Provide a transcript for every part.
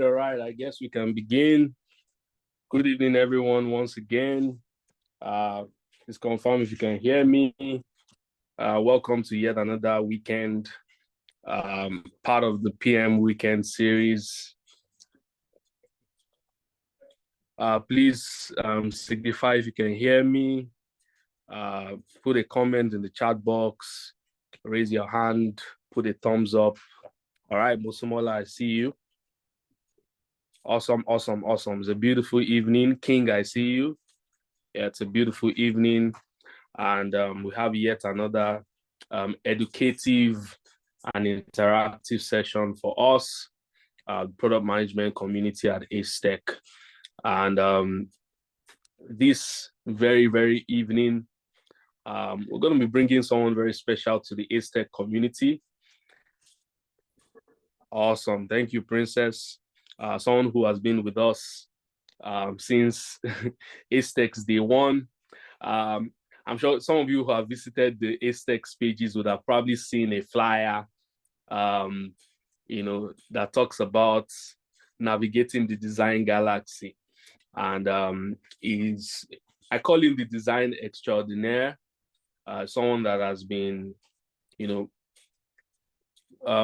right. I guess we can begin. Good evening, everyone, once again. Please confirm if you can hear me. Welcome to yet another weekend, part of the PM Weekend Series. Please signify if you can hear me. Put a comment in the chat box, raise your hand, put a thumbs up. All right, Musumola, I see you. Awesome. It's a beautiful evening. King, I see you. Yeah, it's a beautiful evening. And we have yet another educative and interactive session for us, product management community at Acetech. And this very evening, we're going to be bringing someone very special to the Acetech community. Awesome. Thank you, Princess. Someone who has been with us since Acetech's day one. I'm sure some of you who have visited the Acetech's pages would have probably seen a flyer, that talks about navigating the design galaxy. And I call him the design extraordinaire, someone that has been,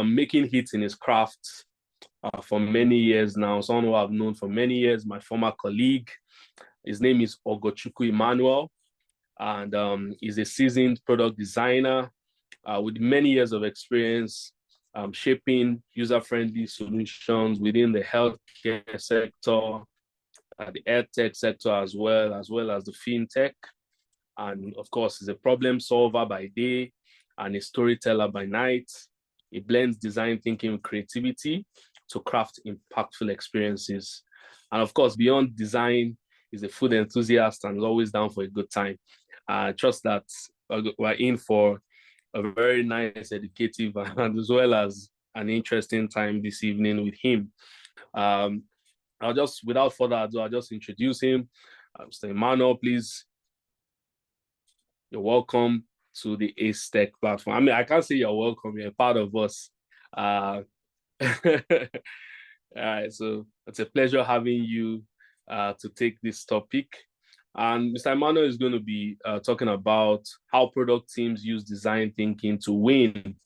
making hits in his craft for many years now, someone who I've known for many years, my former colleague. His name is Ogochukwu Emmanuel, and he's a seasoned product designer with many years of experience shaping user-friendly solutions within the healthcare sector, the edtech sector, as well as the fintech. And of course, he's a problem solver by day and a storyteller by night. He blends design thinking with creativity to craft impactful experiences. And of course, beyond design, he's a food enthusiast and is always down for a good time. I trust that we're in for a very nice, educative, and as well as an interesting time this evening with him. Without further ado, I'll just introduce him. Mr. Emmanuel, please. You're welcome to the Acetech platform. I mean, I can't say you're welcome, you're a part of us. All right, so it's a pleasure having you to take this topic. And Mr. Emmanuel is going to be talking about how product teams use design thinking to win,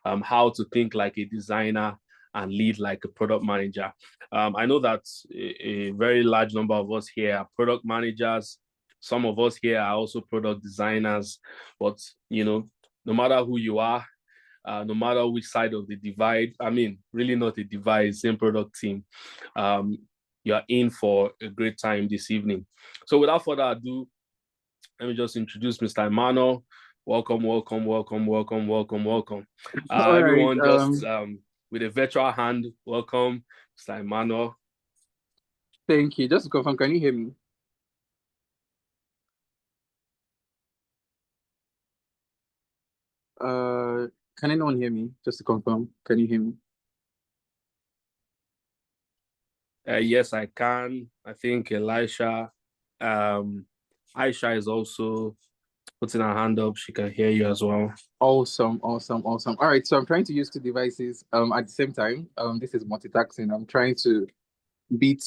how to think like a designer and lead like a product manager. I know that a very large number of us here are product managers. Some of us here are also product designers, but no matter who you are, no matter which side of the divide, I mean, really not a divide, same product team, you are in for a great time this evening. So without further ado, let me just introduce Mr. Emmanuel. Welcome. Everyone, just with a virtual hand, welcome, Mr. Emmanuel. Thank you. Just to confirm, can you hear me? Can anyone hear me? Just to confirm, can you hear me? Yes, I can. I think Aisha is also putting her hand up. She can hear you as well. Awesome. All right, so I'm trying to use two devices at the same time. This is multitasking. I'm trying to beat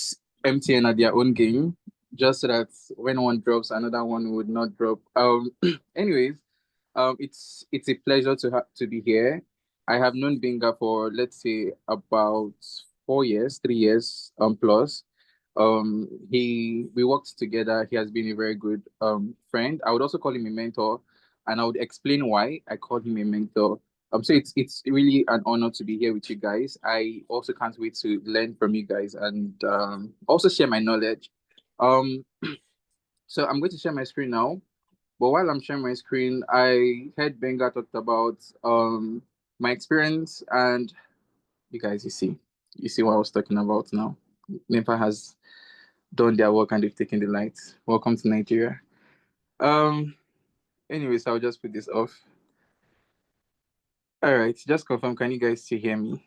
MTN at their own game, just so that when one drops, another one would not drop. Anyways, it's a pleasure to be here. I have known Binga for, let's say, about 3 years plus. We worked together. He has been a very good friend. I would also call him a mentor, and I would explain why I call him a mentor. So it's really an honor to be here with you guys. I also can't wait to learn from you guys and also share my knowledge. So I'm going to share my screen now. But while I'm sharing my screen, I heard Benga talked about my experience, and you guys, you see what I was talking about now. NEPA has done their work and they've taken the light. Welcome to Nigeria. Anyways, I'll just put this off. All right, just confirm, can you guys still hear me?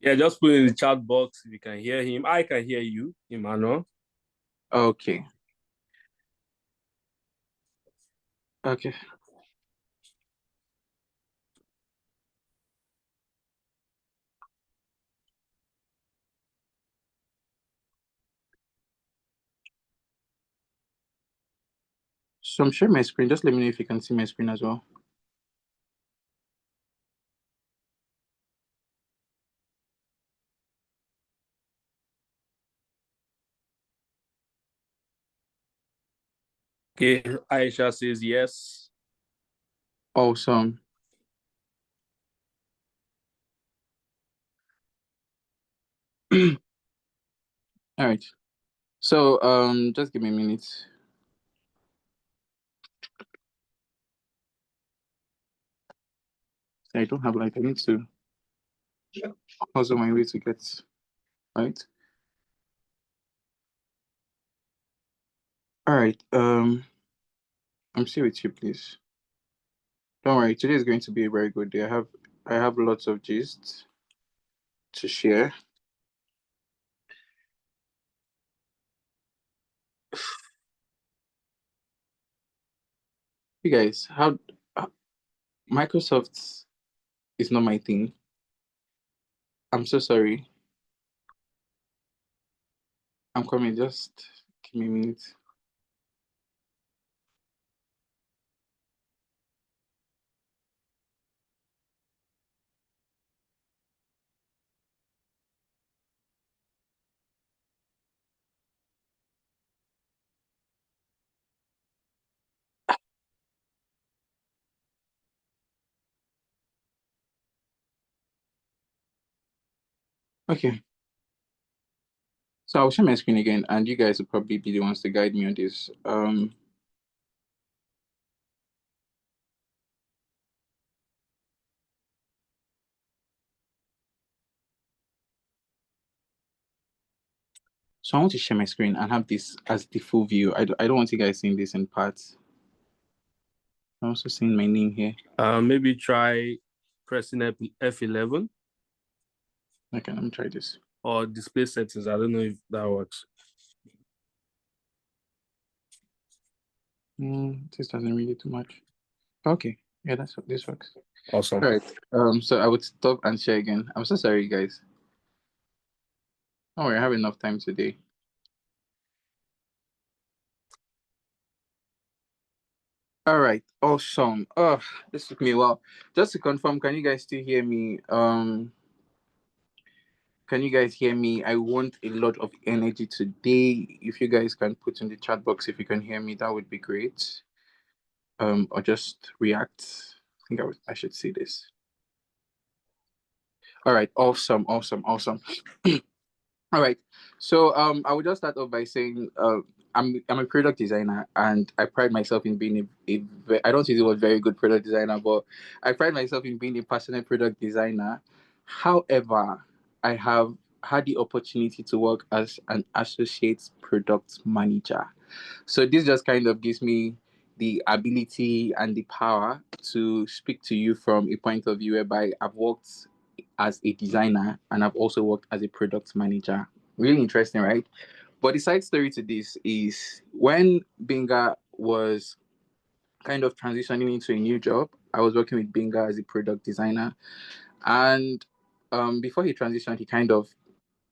Yeah, just put it in the chat box if you can hear him. I can hear you, Emmanuel. Okay. Okay. So I'm sharing my screen. Just let me know if you can see my screen as well. Okay, Aisha says yes. Awesome. All right. So just give me a minute. I don't have light. I need to also my way to get right. All right. I'm still with you, please. Don't worry. Today is going to be a very good day. I have lots of gist to share. You guys, how Microsoft is not my thing. I'm so sorry. I'm coming. Just give me a minute. Okay. So I'll share my screen again, and you guys will probably be the ones to guide me on this. So I want to share my screen and have this as the full view. I don't want you guys seeing this in parts. I'm also seeing my name here. Maybe try pressing F11. Okay, let me try this. Or display settings. I don't know if that works. This doesn't really do much. Okay, yeah, this works. Awesome. All right. So I would stop and share again. I'm so sorry, guys. Oh, I have enough time today. All right, awesome. Oh, this took me a while. Just to confirm, can you guys still hear me? Can you guys hear me? I want a lot of energy today. If you guys can put in the chat box if you can hear me, that would be great. Or just react. I think I should see this. All right, awesome. All right. So I would just start off by saying I'm a product designer and I pride myself in being I don't use the word very good product designer, but I pride myself in being a passionate product designer. However, I have had the opportunity to work as an associate product manager. So this just kind of gives me the ability and the power to speak to you from a point of view whereby I've worked as a designer and I've also worked as a product manager. Really interesting, right? But the side story to this is when Binga was kind of transitioning into a new job, I was working with Binga as a product designer. And before he transitioned, he kind of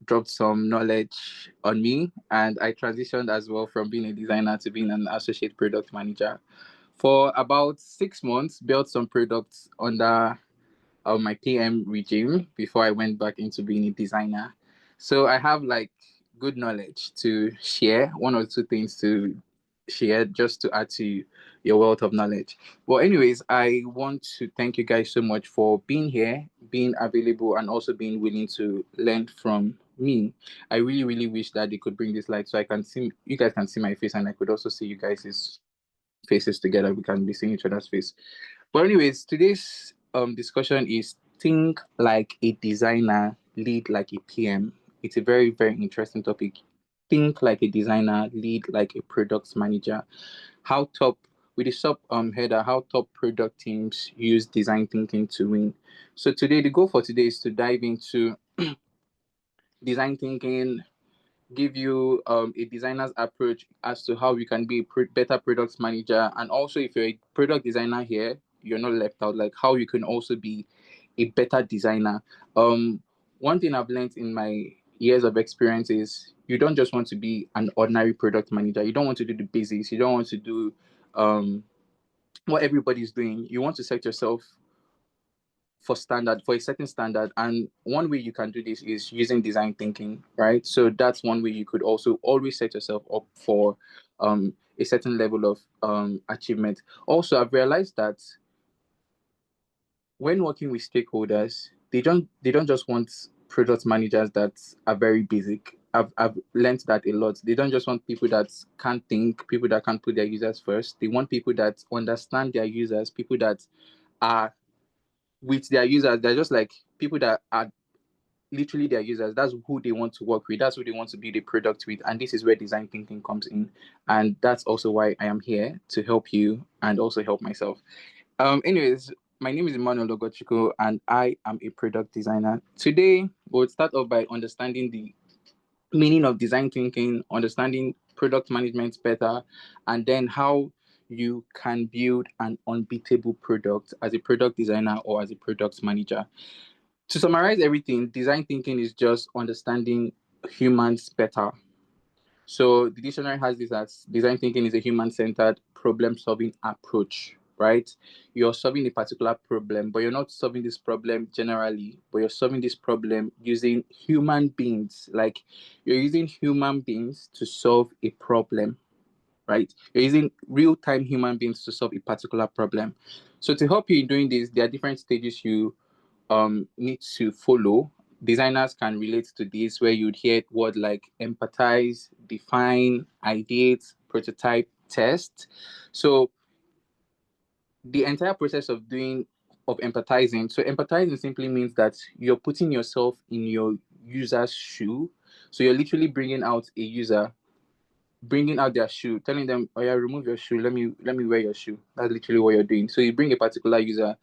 dropped some knowledge on me, and I transitioned as well from being a designer to being an associate product manager. For about 6 months, built some products under my PM regime before I went back into being a designer. So I have like good knowledge to share, one or two things to share just to add to your wealth of knowledge. Well, anyways, I want to thank you guys so much for being here, being available, and also being willing to learn from me. I really, really wish that they could bring this light so I can see you guys can see my face and I could also see you guys' faces together. We can be seeing each other's face. But anyways, today's discussion is think like a designer, lead like a PM. It's a very, very interesting topic. Think like a designer, lead like a product manager. How top with the sub header, how top product teams use design thinking to win. So today the goal for today is to dive into design thinking, give you a designer's approach as to how you can be a better product manager. And also, if you're a product designer here, you're not left out, like how you can also be a better designer. One thing I've learned in my years of experience is you don't just want to be an ordinary product manager. You don't want to do the basics. You don't want to do what everybody's doing. You want to set yourself for a certain standard. And one way you can do this is using design thinking, right? So that's one way you could also always set yourself up for a certain level of achievement. Also, I've realized that when working with stakeholders, they don't just want product managers that are very basic. I've learned that a lot. They don't just want people that can't think, people that can't put their users first. They want people that understand their users, people that are with their users. They're just like people that are literally their users. That's who they want to work with. That's who they want to build a product with. And this is where design thinking comes in. And that's also why I am here, to help you and also help myself. Anyways, my name is Emmanuel Ogochukwu, and I am a product designer. Today, we'll start off by understanding the meaning of design thinking, understanding product management better, and then how you can build an unbeatable product as a product designer or as a product manager. To summarize everything, design thinking is just understanding humans better. So the dictionary has this as design thinking is a human-centered problem-solving approach, right? You're solving a particular problem, but you're not solving this problem generally, but you're solving this problem using human beings. Like, you're using human beings to solve a problem, right? You're using real-time human beings to solve a particular problem. So to help you in doing this, there are different stages you need to follow. Designers can relate to this, where you'd hear word like empathize, define, ideate, prototype, test. So the entire process of empathizing. So empathizing simply means that you're putting yourself in your user's shoe. So you're literally bringing out a user, bringing out their shoe, telling them, "Oh yeah, remove your shoe. Let me wear your shoe." That's literally what you're doing. So you bring a particular user,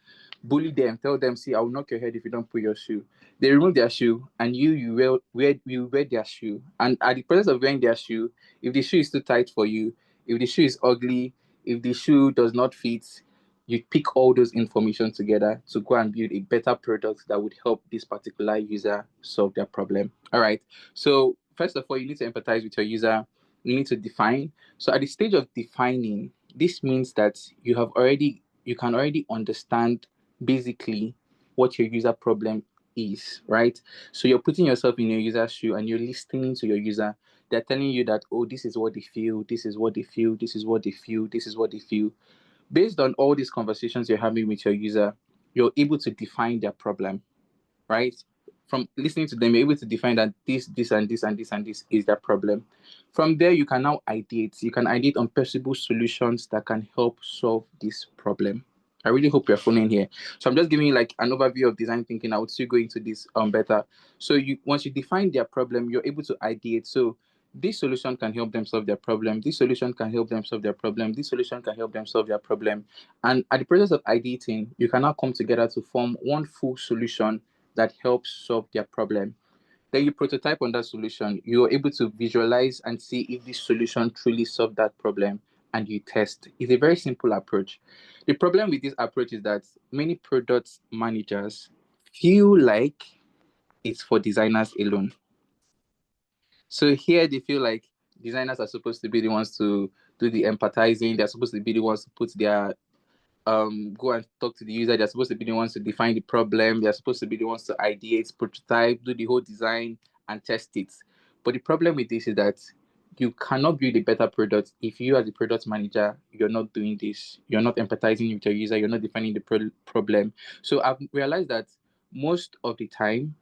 bully them, tell them, "See, I will knock your head if you don't put your shoe." They remove their shoe, and you wear their shoe. And at the process of wearing their shoe, if the shoe is too tight for you, if the shoe is ugly, if the shoe does not fit, you pick all those information together to go and build a better product that would help this particular user solve their problem. All right. So first of all, you need to empathize with your user. You need to define. So at the stage of defining, this means that you can already understand basically what your user problem is, right? So you're putting yourself in your user's shoe and you're listening to your user. They're telling you that, oh, this is what they feel, this is what they feel, this is what they feel, this is what they feel. Based on all these conversations you're having with your user, you're able to define their problem, right? From listening to them, you're able to define that this, and this, and this, and this is their problem. From there, you can now ideate. You can ideate on possible solutions that can help solve this problem. I really hope you're following here. So I'm just giving you like an overview of design thinking. I would still go into this better. So once you define their problem, you're able to ideate. So this solution can help them solve their problem. This solution can help them solve their problem. This solution can help them solve their problem. And at the process of ideating, you can now come together to form one full solution that helps solve their problem. Then you prototype on that solution. You're able to visualize and see if this solution truly solved that problem, and you test. It's a very simple approach. The problem with this approach is that many product managers feel like it's for designers alone. So here they feel like designers are supposed to be the ones to do the empathizing. They're supposed to be the ones to put their go and talk to the user. They're supposed to be the ones to define the problem. They're supposed to be the ones to ideate, prototype, do the whole design, and test it. But the problem with this is that you cannot build a better product if you, as a product manager, you're not doing this. You're not empathizing with your user. You're not defining the problem. So I've realized that most of the time,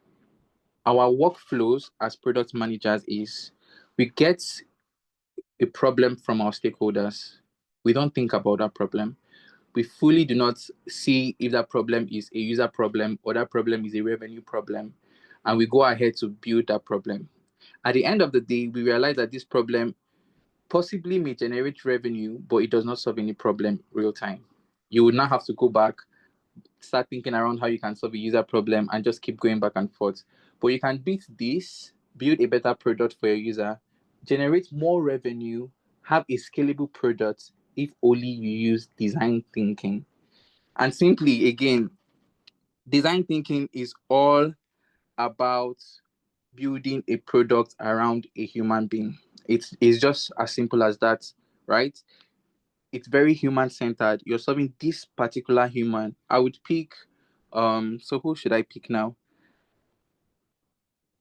our workflows as product managers is we get a problem from our stakeholders. We don't think about that problem. We fully do not see if that problem is a user problem or that problem is a revenue problem, and we go ahead to build that problem. At the end of the day, we realize that this problem possibly may generate revenue, but it does not solve any problem real time. You would now have to go back, start thinking around how you can solve a user problem, and just keep going back and forth. But you can beat this build a better product for your user, generate more revenue, have a scalable product if only you use design thinking. And simply, again, design thinking is all about building a product around a human being. It's just as simple as that, right? It's very human centered. You're solving this particular human. I would pick so who should I pick now?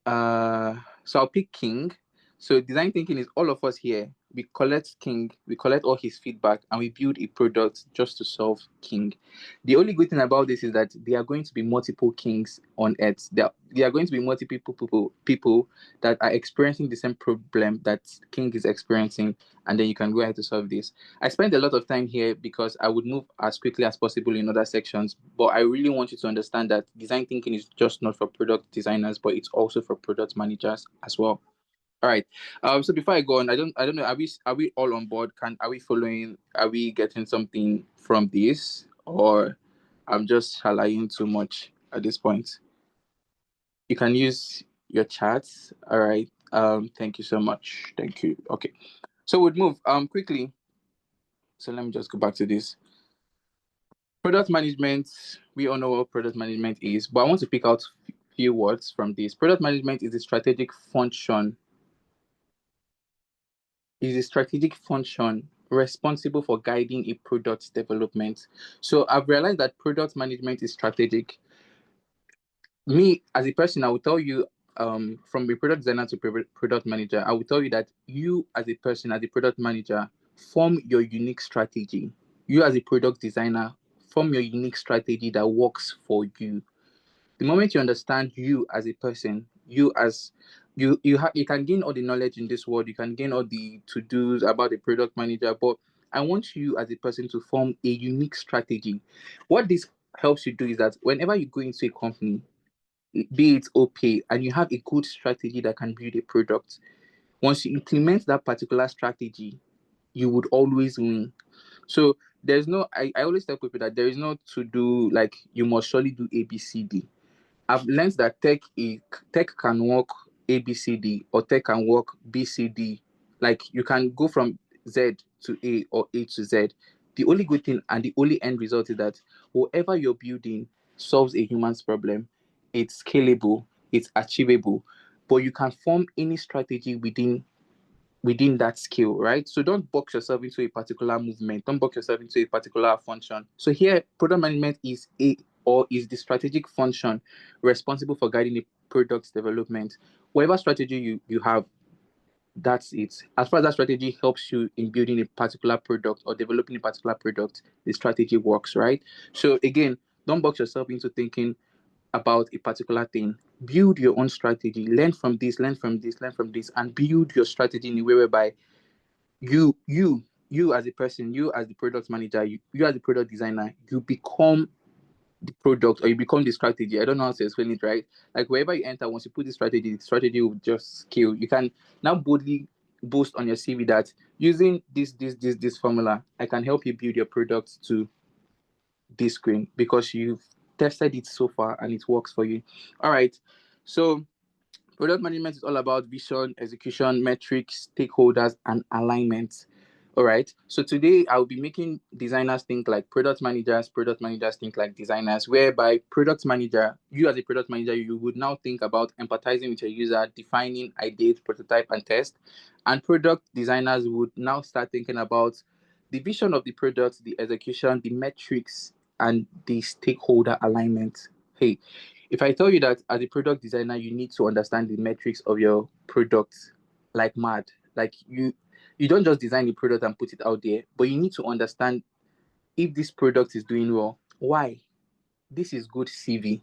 So I'll pick King. So design thinking is all of us here. We collect King, we collect all his feedback, and we build a product just to solve King. The only good thing about this is that there are going to be multiple Kings on Earth. There are going to be multiple people that are experiencing the same problem that King is experiencing, and then you can go ahead to solve this. I spent a lot of time here because I would move as quickly as possible in other sections, but I really want you to understand that design thinking is just not for product designers, but it's also for product managers as well. All right. So before I go on, I don't know. Are we all on board? Are we following? Are we getting something from this, or I'm just highlighting too much at this point? You can use your chats. All right. Thank you so much. Thank you. Okay. So we'll move quickly. So let me just go back to this. Product management. We all know what product management is, but I want to pick out a few words from this. Product management is a strategic function responsible for guiding a product development. So I've realized that product management is strategic. Me, as a person, I will tell you, from a product designer to product manager, I will tell you that you, as a person, as a product manager, form your unique strategy. You, as a product designer, form your unique strategy that works for you. The moment you understand you as a person, you can gain all the knowledge in this world, you can gain all the to-dos about the product manager, but I want you as a person to form a unique strategy. What this helps you do is that whenever you go into a company, be it okay, and you have a good strategy that can build a product, once you implement that particular strategy, you would always win. So there's no, I always tell people that there is no to do like you must surely do ABCD. I've learned that tech can work ABCD, or tech can work BCD. Like you can go from Z to A or A to Z. The only good thing and the only end result is that whatever you're building solves a human's problem. It's scalable, it's achievable, but you can form any strategy within that skill, right? So don't box yourself into a particular movement, don't box yourself into a particular function. So here, product management is the strategic function responsible for guiding the product's development. Whatever strategy you have, that's it. As far as that strategy helps you in building a particular product or developing a particular product, the strategy works, right? So again, don't box yourself into thinking about a particular thing. Build your own strategy. Learn from this, learn from this, learn from this, and build your strategy in a way whereby you as a person, you as the product manager, you as the product designer, you become the product, or you become the strategy. I don't know how to explain it, right? Like wherever you enter, once you put the strategy will just scale. You can now boldly boast on your CV that using this formula, I can help you build your product to this screen because you've tested it so far and it works for you. All right. So product management is all about vision, execution, metrics, stakeholders, and alignment. All right. So today I'll be making designers think like product managers think like designers, whereby product manager, you as a product manager, you would now think about empathizing with your user, defining, ideate, prototype, and test. And product designers would now start thinking about the vision of the product, the execution, the metrics, and the stakeholder alignment. Hey, if I tell you that as a product designer, you need to understand the metrics of your product like mad, like you don't just design the product and put it out there, but you need to understand if this product is doing well. Why? This is good CV.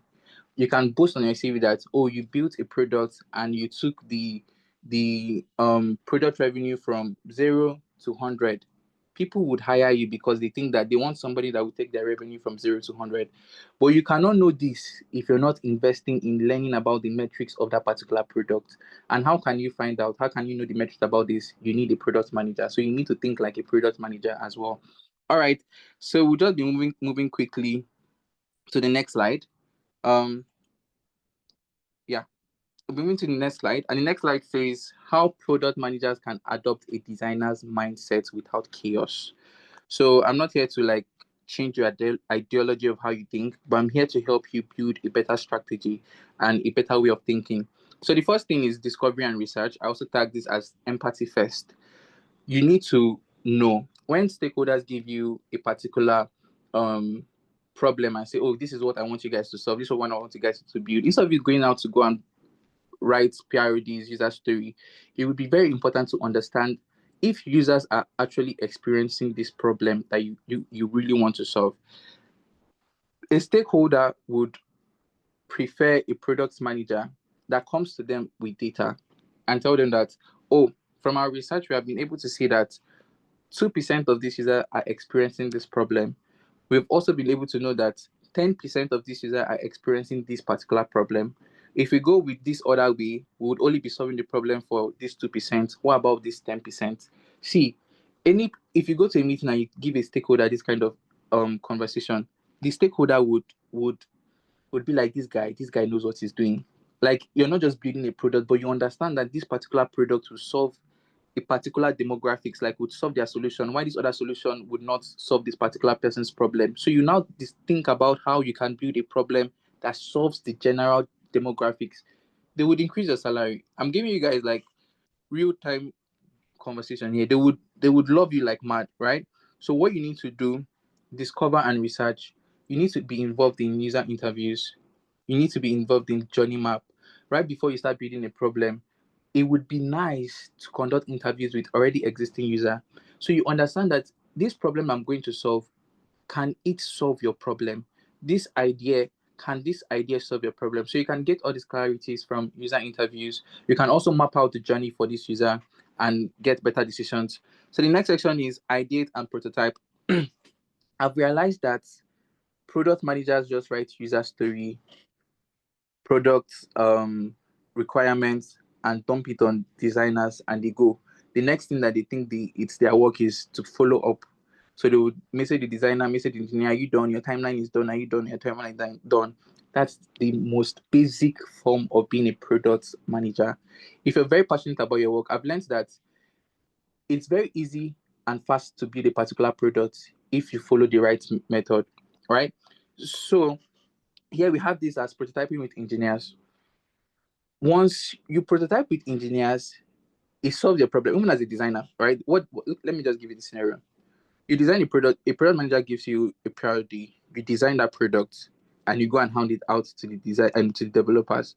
You can boast on your CV that, oh, you built a product and you took the product revenue from 0 to 100. People would hire you because they think that they want somebody that will take their revenue from 0 to 100. But you cannot know this if you're not investing in learning about the metrics of that particular product. And how can you find out? How can you know the metrics about this? You need a product manager. So you need to think like a product manager as well. All right. So we'll just be moving quickly to the next slide. Yeah. moving to the next slide, and the next slide says how product managers can adopt a designer's mindset without chaos. So I'm not here to like change your ideology of how you think, but I'm here to help you build a better strategy and a better way of thinking. So the first thing is discovery and research. I also tag this as empathy first. You need to know when stakeholders give you a particular problem and say, oh, this is what I want you guys to solve, this is what I want you guys to build. Instead of you going out to go and write PRODs, user story, it would be very important to understand if users are actually experiencing this problem that you really want to solve. A stakeholder would prefer a product manager that comes to them with data and tell them that, oh, from our research, we have been able to see that 2% of these users are experiencing this problem. We've also been able to know that 10% of these users are experiencing this particular problem. If we go with this other way, we would only be solving the problem for this 2%. What about this 10%? See, if you go to a meeting and you give a stakeholder this kind of conversation, the stakeholder would be like, this guy knows what he's doing. Like, you're not just building a product, but you understand that this particular product will solve a particular demographics, like would solve their solution, why this other solution would not solve this particular person's problem. So you now think about how you can build a problem that solves the general demographics. They would increase your salary. I'm giving you guys like real-time conversation here. They would love you like mad, right? So what you need to do, discover and research. You need to be involved in user interviews. You need to be involved in journey map. Right before you start building a problem, it would be nice to conduct interviews with already existing user, so you understand that this problem I'm going to solve, can it solve your problem? Can this idea solve your problem? So you can get all these clarities from user interviews. You can also map out the journey for this user and get better decisions. So the next section is ideate and prototype. I've realized that product managers just write user story, product requirements, and dump it on designers, and they go. The next thing that they think it's their work is to follow up. So they would message the designer, message the engineer, are you done? Your timeline is done. Are you done? Your timeline is done. That's the most basic form of being a product manager. If you're very passionate about your work, I've learned that it's very easy and fast to build a particular product if you follow the right method, right? So here we have this as prototyping with engineers. Once you prototype with engineers, it solves your problem, even as a designer, right? Let me just give you the scenario. You design a product manager gives you a priority, you design that product, and you go and hand it out to the design and to the developers.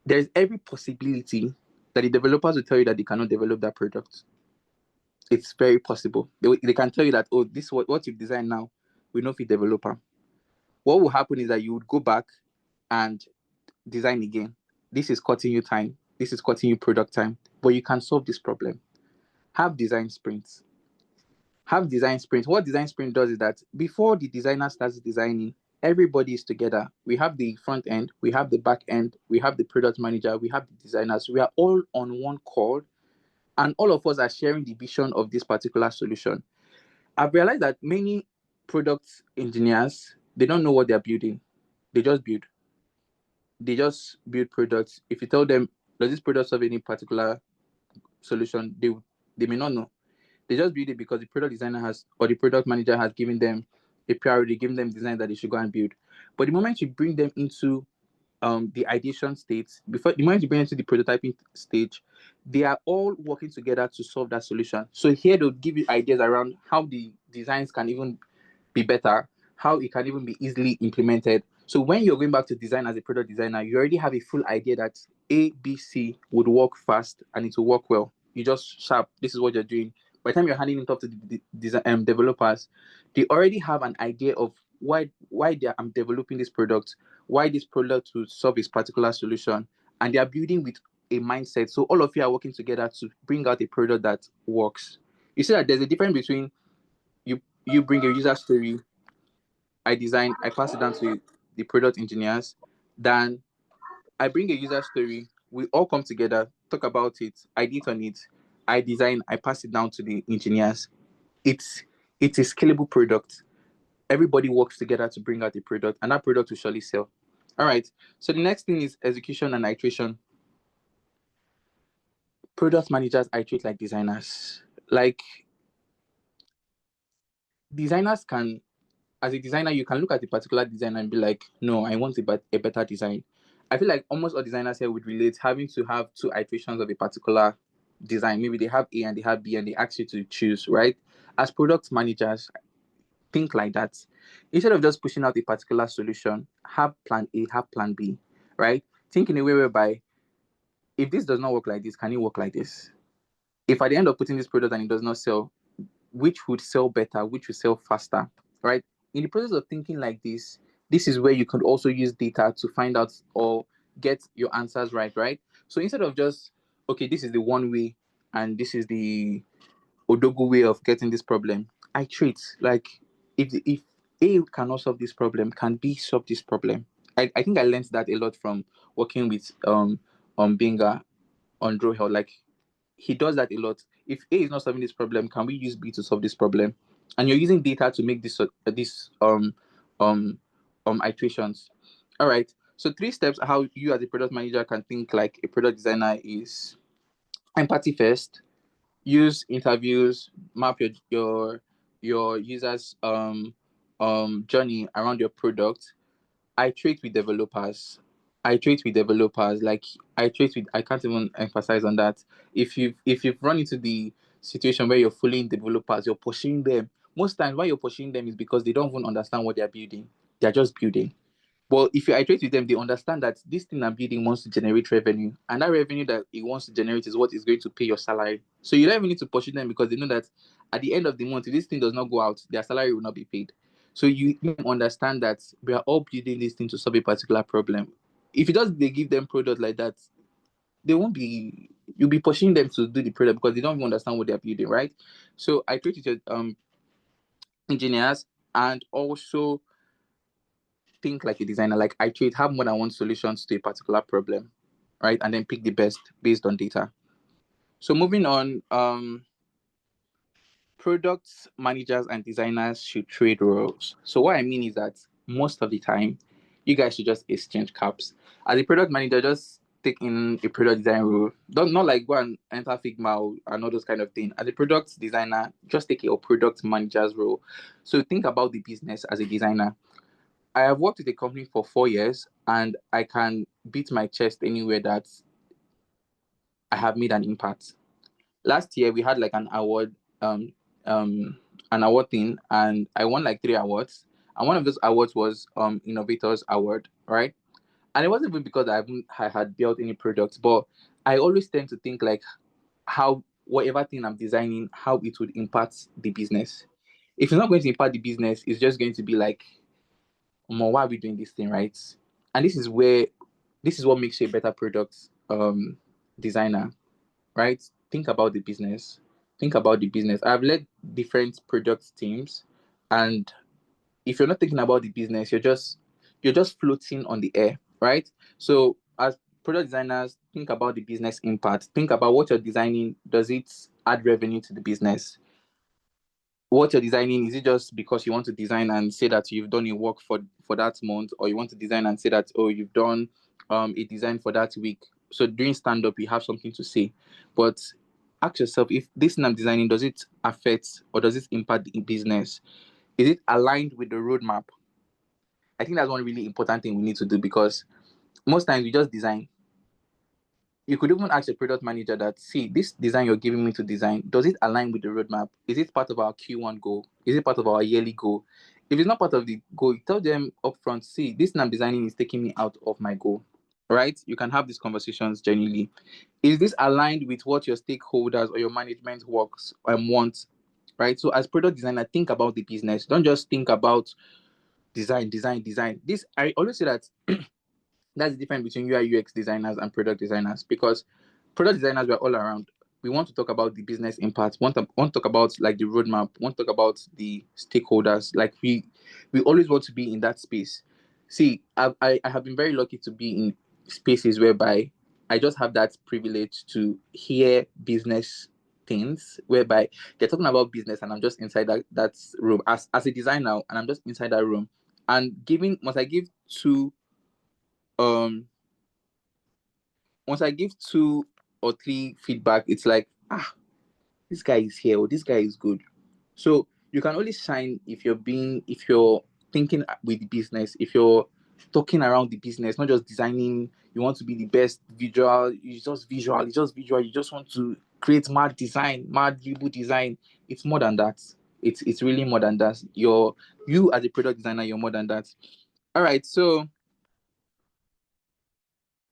There's every possibility that the developers will tell you that they cannot develop that product. It's very possible. They can tell you that, oh, this what you've designed now, we know if you developer. What will happen is that you would go back and design again. This is cutting you time. This is cutting you product time. But you can solve this problem. Have design sprints. What design sprint does is that before the designer starts designing, everybody is together. We have the front end, we have the back end, we have the product manager, we have the designers. We are all on one call, and all of us are sharing the vision of this particular solution. I've realized that many product engineers, they don't know what they're building. They just build products. If you tell them, does this product solve any particular solution, they may not know. They just build it because the product designer has, or the product manager has given them a priority, given them design that they should go and build. But the moment you bring them into the ideation state, the moment you bring them to the prototyping stage, they are all working together to solve that solution. So here they'll give you ideas around how the designs can even be better, how it can even be easily implemented. So when you're going back to design as a product designer, you already have a full idea that A, B, C would work fast and it will work well. You just sharp, this is what you're doing. By the time you're handing it off to the developers, they already have an idea of why I'm developing this product, why this product will solve this particular solution, and they are building with a mindset. So all of you are working together to bring out a product that works. You see that there's a difference between you bring a user story, I design, I pass it down to the product engineers, then I bring a user story, we all come together, talk about it, I did on it, I design, I pass it down to the engineers. It's a scalable product. Everybody works together to bring out the product, and that product will surely sell. All right. So the next thing is execution and iteration. product managers I treat like designers. Like, designers can, as a designer, you can look at a particular design and be like, no, I want a better design. I feel like almost all designers here would relate having to have two iterations of a particular design. Maybe they have A and they have B and they ask you to choose, right? As product managers, think like that. Instead of just pushing out a particular solution, have plan A, have plan B, right? Think in a way whereby if this does not work like this, can it work like this? If at the end of putting this product and it does not sell, which would sell better, which would sell faster, right? In the process of thinking like this is where you could also use data to find out or get your answers right, right? So instead of just, okay, this is the one way and this is the Odogu way of getting this problem, I treat like if A cannot solve this problem, can B solve this problem? I think I learned that a lot from working with Binga on Draw Hell. Like, he does that a lot. If A is not solving this problem, can we use B to solve this problem? And you're using data to make this iterations. All right. So 3 steps how you as a product manager can think like a product designer is: empathy first, use interviews, map your users journey around your product. I trade with developers. Like, I can't even emphasize on that. If you've run into the situation where you're fooling developers, you're pushing them. Most times why you're pushing them is because they don't even understand what they're building. They're just building. But if you iterate with them, they understand that this thing I'm building wants to generate revenue, and that revenue that it wants to generate is what is going to pay your salary. So you don't even need to pursue them because they know that at the end of the month, if this thing does not go out, their salary will not be paid. So you understand that we are all building this thing to solve a particular problem. If you just they give them product like that, they won't be. You'll be pushing them to do the product because they don't even understand what they're building, right? So I created engineers, and also think like a designer. Like, I trade have more than one solutions to a particular problem, right? And then pick the best based on data. So moving on, product managers and designers should trade roles. So what I mean is that most of the time, you guys should just exchange caps. As a product manager, just take in a product design role. Don't not like go and enter Figma and all those kind of thing. As a product designer, just take a product manager's role. So think about the business as a designer. I have worked with a company for 4 years, and I can beat my chest anywhere that I have made an impact. Last year we had like um, an award thing, and I won like 3 awards. And one of those awards was Innovators Award, right? And it wasn't even because I had built any products, but I always tend to think like how whatever thing I'm designing, how it would impact the business. If it's not going to impact the business, it's just going to be like, why are we doing this thing, right? And this is what makes you a better product designer, right? Think about the business. Think about the business. I've led different product teams, and if you're not thinking about the business, you're just floating on the air, right? So as product designers, think about the business impact. Think about what you're designing. Does it add revenue to the business? What you're designing, is it just because you want to design and say that you've done your work for that month, or you want to design and say that, oh, you've done a design for that week? So during stand-up you have something to say, but ask yourself, if this thing I'm designing, does it affect or does it impact the business? Is it aligned with the roadmap? I think that's one really important thing we need to do, because most times we just design. You could even ask a product manager that, see, this design you're giving me to design, does it align with the roadmap? Is it part of our Q1 goal? Is it part of our yearly goal? If it's not part of the goal, tell them upfront, see, this thing I'm designing is taking me out of my goal, right? You can have these conversations genuinely. Is this aligned with what your stakeholders or your management works and want, right? So as product designer, think about the business. Don't just think about design. This, I always say that that's the difference between UI UX designers and product designers, because product designers, we're all around. We want to talk about the business impact, want to talk about like the roadmap, want to talk about the stakeholders. Like, we always want to be in that space. See, I have been very lucky to be in spaces whereby I just have that privilege to hear business things, whereby they're talking about business and I'm just inside that room as a designer, and I'm just inside that room. And giving once I give two um once I give two or 3 feedback, it's like, this guy is here or this guy is good. So you can only shine if you're thinking with the business, if you're talking around the business, not just designing. You want to be the best visual, you just visual, you just want to create mad design, mad dribble design. It's more than that. It's really more than that. You as a product designer, you're more than that. All right, so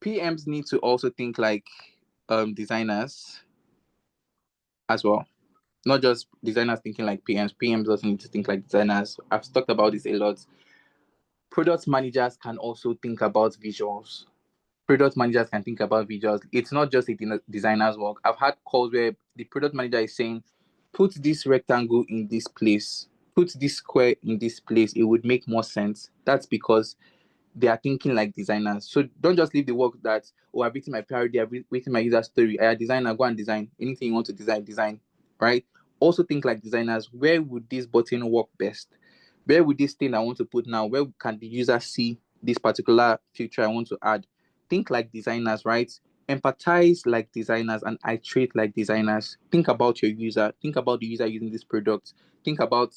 PMs need to also think like designers as well. Not just designers thinking like PMs. PMs also need to think like designers. I've talked about this a lot. Product managers can also think about visuals. Product managers can think about visuals. It's not just a designer's work. I've had calls where the product manager is saying, put this rectangle in this place, put this square in this place. It would make more sense. That's because they are thinking like designers. So don't just leave the work that, I've written my parody, I've written my user story. I am a designer, go and design. Anything you want to design, right? Also think like designers. Where would this button work best? Where would this thing I want to put now, where can the user see this particular feature I want to add? Think like designers, right? Empathize like designers and iterate like designers. Think about your user. Think about the user using this product. Think about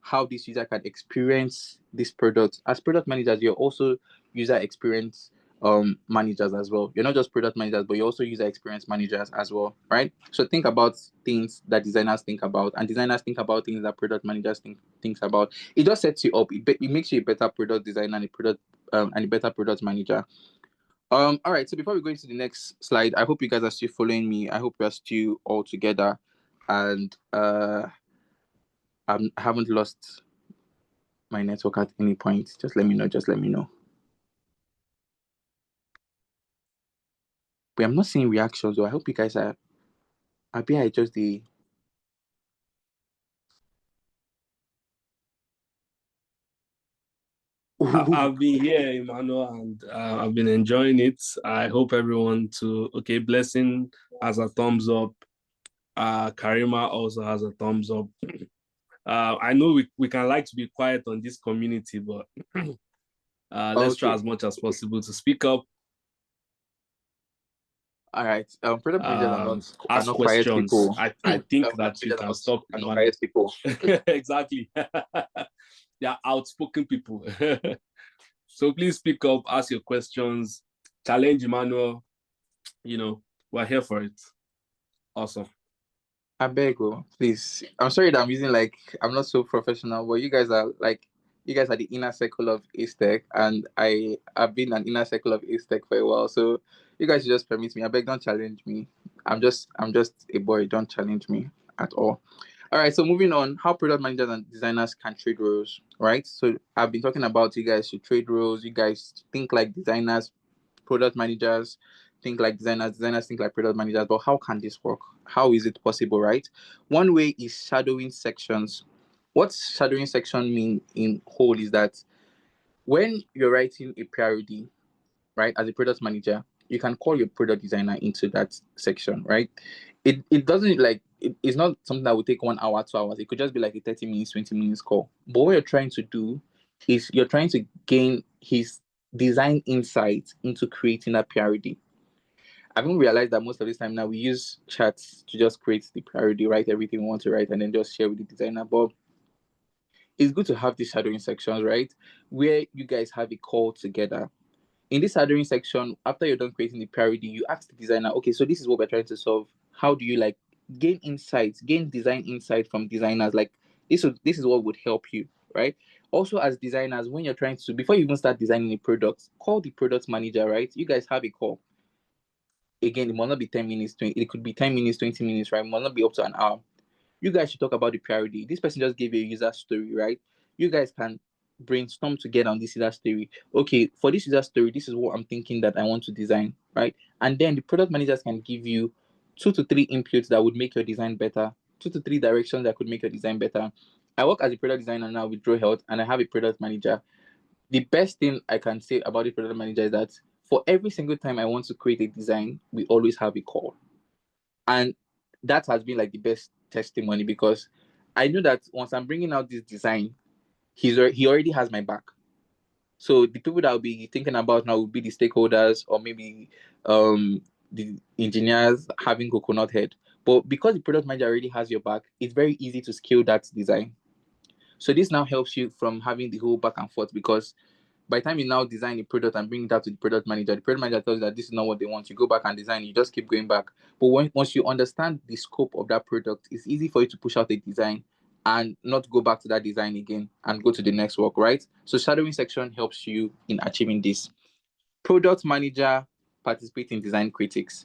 how this user can experience this product. As product managers, you're also user experience managers as well. You're not just product managers, but you're also user experience managers as well, right? So think about things that designers think about, and designers think about things that product managers thinks about. It just sets you up. It makes you a better product designer and a better product manager. All right. So before we go into the next slide, I hope you guys are still following me. I hope we are still all together, and I haven't lost my network at any point. Just let me know. But I'm not seeing reactions, so I hope you guys are. I just the. I've been here, Emmanuel, and I've been enjoying it. I hope everyone Blessing has a thumbs up. Karima also has a thumbs up. I know we can like to be quiet on this community, but let's try as much as possible to speak up. All right. Product managers ask not questions. Quiet people. I think that you can stop. Quiet people. Exactly. They are outspoken people. So please speak up, ask your questions, challenge Emmanuel. We're here for it. Awesome. I beg you, please. I'm sorry that I'm not so professional, but you guys are the inner circle of Acetech, and I have been an inner circle of Acetech for a while. So you guys should just permit me. I beg, don't challenge me. I'm just a boy. Don't challenge me at all. All right. So moving on, how product managers and designers can trade roles, right? So I've been talking about you guys should trade roles. You guys think like designers, product managers think like designers think like product managers. But how can this work? How is it possible, right? One way is shadowing sections. What shadowing section mean in whole is that when you're writing a parody, right, as a product manager, you can call your product designer into that section, right? It doesn't it's not something that would take 1 hour, 2 hours. It could just be like a 30 minutes, 20 minutes call. But what you're trying to do is you're trying to gain his design insight into creating a parody. I've even realized that most of this time now we use chats to just create the parody, write everything we want to write, and then just share with the designer. But it's good to have these shadowing sections, right? Where you guys have a call together. In this shadowing section, after you're done creating the parody, you ask the designer, okay, so this is what we're trying to solve. How do you gain insights, gain design insight from designers? This is what would help you, right? Also, as designers, when you're trying to, before you even start designing a product, call the product manager, right? You guys have a call. Again, it might not be 10 minutes, it could be 10 minutes, 20 minutes, right? It might not be up to an hour. You guys should talk about the parody. This person just gave you a user story, right? You guys can brainstorm together on this user story. Okay, for this user story, this is what I'm thinking that I want to design, right? And then the product managers can give you 2 to 3 inputs that would make your design better, 2 to 3 directions that could make your design better. I work as a product designer now with Draw Health, and I have a product manager. The best thing I can say about the product manager is that for every single time I want to create a design, we always have a call. And that has been the best testimony, because I know that once I'm bringing out this design, he already has my back. So the people that I'll be thinking about now will be the stakeholders, or maybe the engineers having coconut head. But because the product manager already has your back, it's very easy to scale that design. So this now helps you from having the whole back and forth, because by the time you now design a product and bring that to the product manager tells you that this is not what they want. You go back and design, you just keep going back. But once you understand the scope of that product, it's easy for you to push out a design and not go back to that design again and go to the next work, right? So shadowing section helps you in achieving this. Product manager participate in design critics.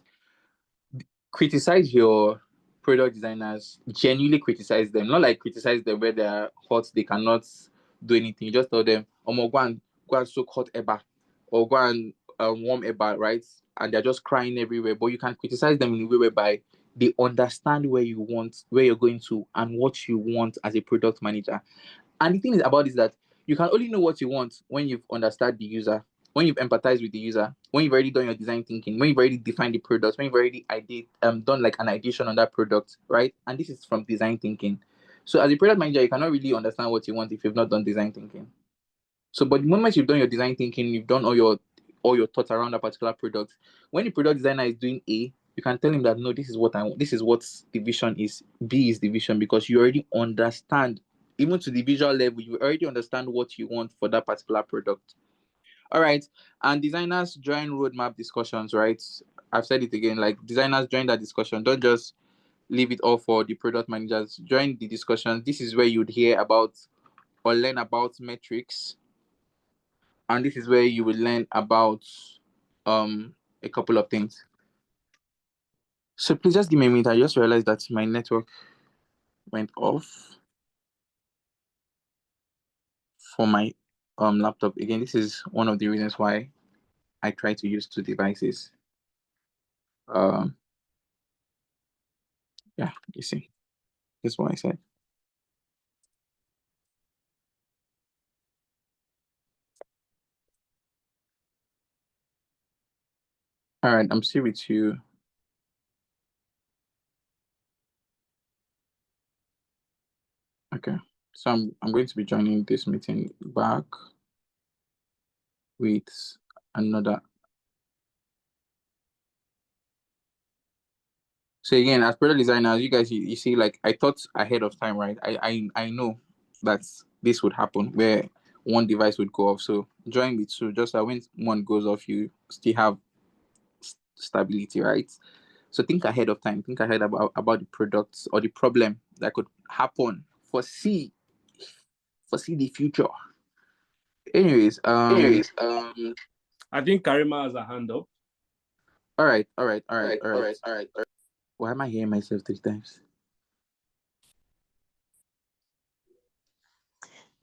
Criticize your product designers, genuinely criticize them, not like criticize them where they're hot, they cannot do anything. You just tell them, go and soak hot eba, or go and warm eba, right? And they're just crying everywhere. But you can criticize them in a way whereby they understand where you want, where you're going to, and what you want as a product manager. And the thing is about is that you can only know what you want when you've understood the user, when you've empathized with the user, when you've already done your design thinking, when you've already defined the product, when you've already done like an ideation on that product, right? And this is from design thinking. So as a product manager, you cannot really understand what you want if you've not done design thinking. So, but the moment you've done your design thinking, you've done all your thoughts around that particular product. When the product designer is doing A, you can tell him that no, this is what I want. This is what the vision is. B is the vision, because you already understand, even to the visual level, you already understand what you want for that particular product. All right. And designers join roadmap discussions, right? I've said it again, like designers join that discussion. Don't just leave it all for the product managers. Join the discussion. This is where you'd hear about or learn about metrics. And this is where you will learn about a couple of things. So please just give me a minute. I just realized that my network went off for my laptop. Again, this is one of the reasons why I try to use two devices. Yeah, you see, this is what I said. All right, I'm still with you. Okay, so I'm going to be joining this meeting back with another. So again, as product designers, you guys, you see, like I thought ahead of time, right? I know that this would happen where one device would go off. So join with two, just that when one goes off, you still have stability, right? So think ahead of time. Think ahead about the products or the problem that could happen. Foresee the future. Anyways, I think Karima has a hand up. All right. Why am I hearing myself 3 times?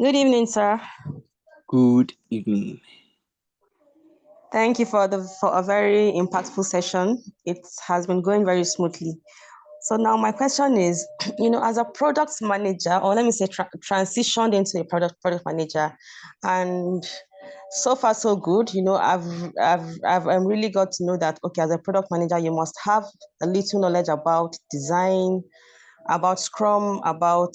Good evening, sir. Good evening. Thank you for a very impactful session. It has been going very smoothly. So now my question is, as a product manager, or let me say transitioned into a product manager, and so far so good. I've really got to know that, okay, as a product manager, you must have a little knowledge about design, about Scrum, about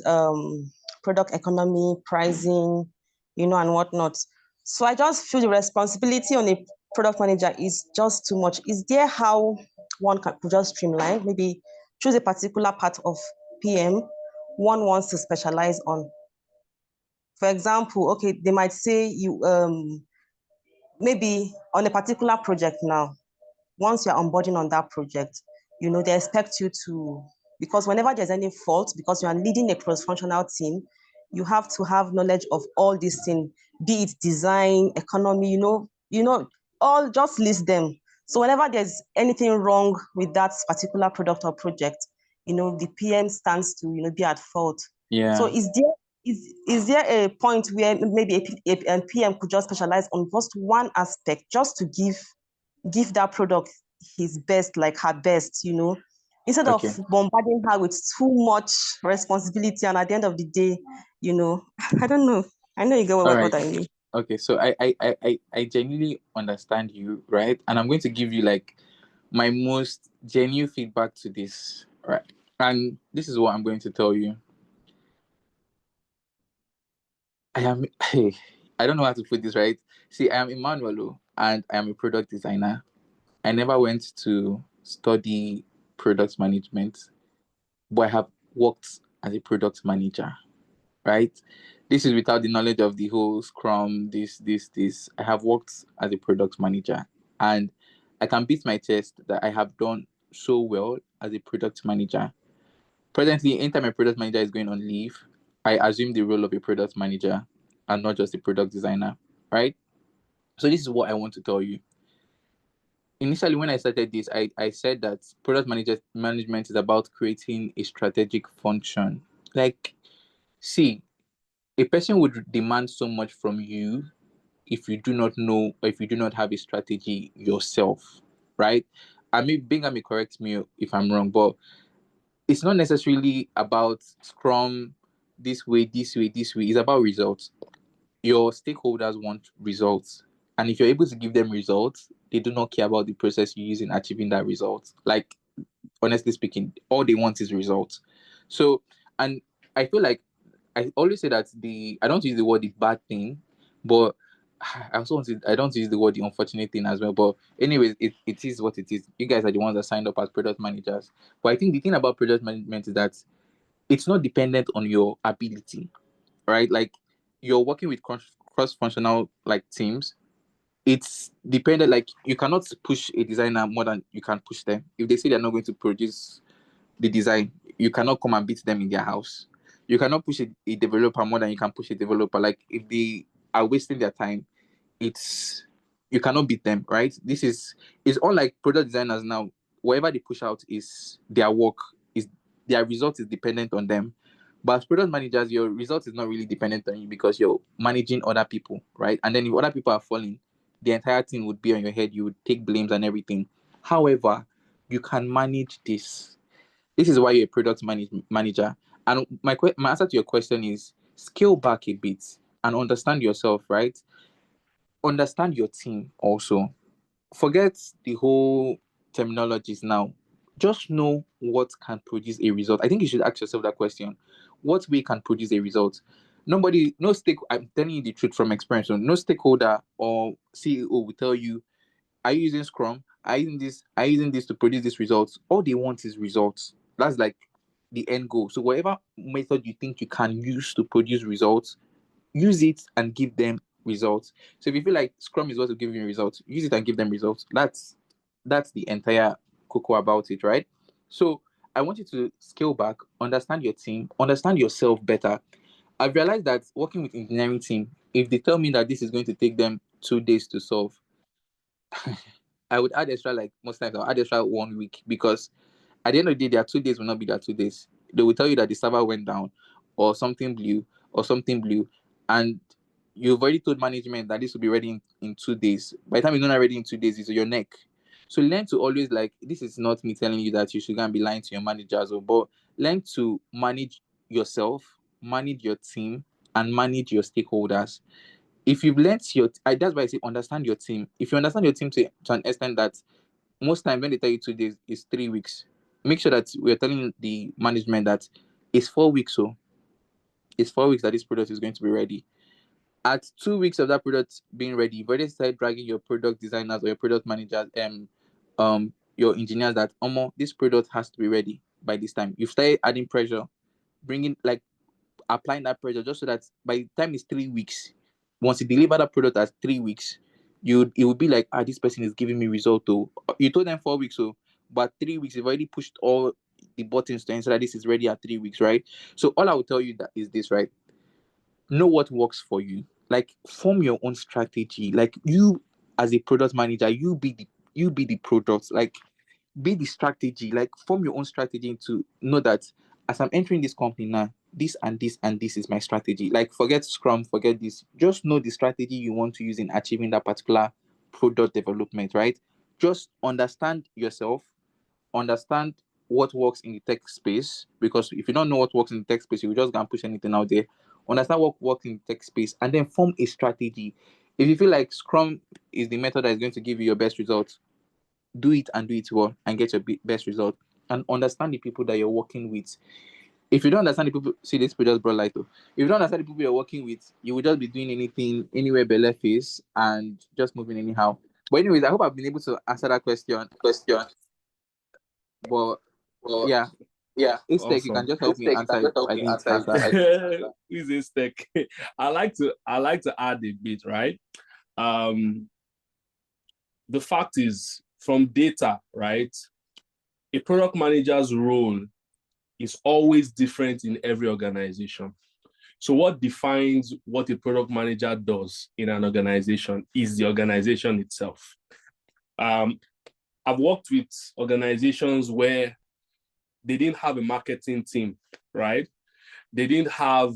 product economy, pricing, and whatnot. So I just feel the responsibility on a product manager is just too much. Is there how one could just streamline, maybe choose a particular part of PM one wants to specialize on? For example, okay, they might say you maybe on a particular project now, once you're onboarding on that project, they expect you to, because whenever there's any fault, because you are leading a cross-functional team, you have to have knowledge of all these things, be it design, economy, all, just list them. So whenever there's anything wrong with that particular product or project, the PM stands to, be at fault. Yeah. So is there a point where maybe a PM could just specialize on just one aspect, just to give that product his best, like her best, instead of bombarding her with too much responsibility, and at the end of the day, I don't know. I know you get what I mean. Okay, so I genuinely understand you, right? And I'm going to give you like my most genuine feedback to this, right? And this is what I'm going to tell you. I don't know how to put this, right? See, I am Emmanuel, and I am a product designer. I never went to study product management, but I have worked as a product manager, right? This is without the knowledge of the whole Scrum, this. I have worked as a product manager, and I can beat my chest that I have done so well as a product manager. Presently, anytime a product manager is going on leave, I assume the role of a product manager and not just a product designer, right? So this is what I want to tell you. Initially, when I started this, I said that management is about creating a strategic function. Like, see, a person would demand so much from you if you do not know, or if you do not have a strategy yourself, right? I mean, Bingham may correct me if I'm wrong, but it's not necessarily about Scrum this way, this way, this way. It's about results. Your stakeholders want results. And if you're able to give them results, they do not care about the process you use in achieving that result. Like, honestly speaking, all they want is results. So, and I feel like I always say that I don't use the word the bad thing, but I don't use the word the unfortunate thing as well. But anyways, it is what it is. You guys are the ones that signed up as product managers. But I think the thing about product management is that it's not dependent on your ability, right? Like, you're working with cross-functional like teams. It's dependent, like, you cannot push a designer more than you can push them. If they say they're not going to produce the design, you cannot come and beat them in their house. You cannot push a developer more than you can push a developer. Like, if they are wasting their time, you cannot beat them, right? It's all like product designers now. Whatever they push out is their work, is their result is dependent on them. But as product managers, your result is not really dependent on you because you're managing other people, right? And then if other people are falling, the entire thing would be on your head. You would take blames and everything. However, you can manage this. This is why you're a product manager. And my answer to your question is scale back a bit and understand yourself, right? Understand your team also. Forget the whole terminologies now. Just know what can produce a result. I think you should ask yourself that question. What way can produce a result? I'm telling you the truth from experience. So no stakeholder or CEO will tell you, are you using Scrum? Are you using this to produce this results? All they want is results. That's like the end goal. So whatever method you think you can use to produce results, use it and give them results. So if you feel like Scrum is what will give you results, use it and give them results. That's the entire cocoa about it, right? So I want you to scale back, understand your team, understand yourself better. I've realized that working with engineering team, if they tell me that this is going to take them 2 days to solve, I would add extra, like most times I'll add extra 1 week, because at the end of the day, their 2 days will not be their 2 days. They will tell you that the server went down or something blew, and you've already told management that this will be ready in 2 days. By the time it's not ready in 2 days, it's on your neck. So learn to always, like, this is not me telling you that you should go and be lying to your managers, but learn to manage yourself, manage your team, and manage your stakeholders. If you've learned that's why I say understand your team. If you understand your team to an extent that most times when they tell you 2 days, it's 3 weeks. Make sure that we're telling the management that it's 4 weeks. So it's 4 weeks that this product is going to be ready. At 2 weeks of that product being ready, you've already started dragging your product designers or your product managers, your engineers, that this product has to be ready by this time. You've started adding pressure, applying that pressure, just so that by the time it's 3 weeks, once you deliver that product at 3 weeks, it would be like, this person is giving me result. You told them 4 weeks, but 3 weeks, you've already pushed all the buttons to ensure that this is ready at 3 weeks, right? So all I will tell you that is this, right? Know what works for you. Like, form your own strategy. Like, you as a product manager, you be the product. Like, be the strategy. Like, form your own strategy to know that as I'm entering this company now, this and this and this is my strategy. Like, forget Scrum, forget this. Just know the strategy you want to use in achieving that particular product development, right? Just understand yourself, understand what works in the tech space, because if you don't know what works in the tech space, you will just go and push anything out there. Understand what works in the tech space, and then form a strategy. If you feel like Scrum is the method that is going to give you your best results, do it and do it well and get your best result. And understand the people that you're working with. If you don't understand the people, see, this people just brought light. If you don't understand the people you're working with, you will just be doing anything, anywhere but left face, and just moving anyhow. But anyways, I hope I've been able to answer that question. But Well, yeah, yeah, Acetech, you can just help me answer it. I didn't answer. Who's Acetech? I like to add a bit, right? The fact is, from data, right? A product manager's role is always different in every organization. So what defines what a product manager does in an organization is the organization itself. I've worked with organizations where they didn't have a marketing team, right? They didn't have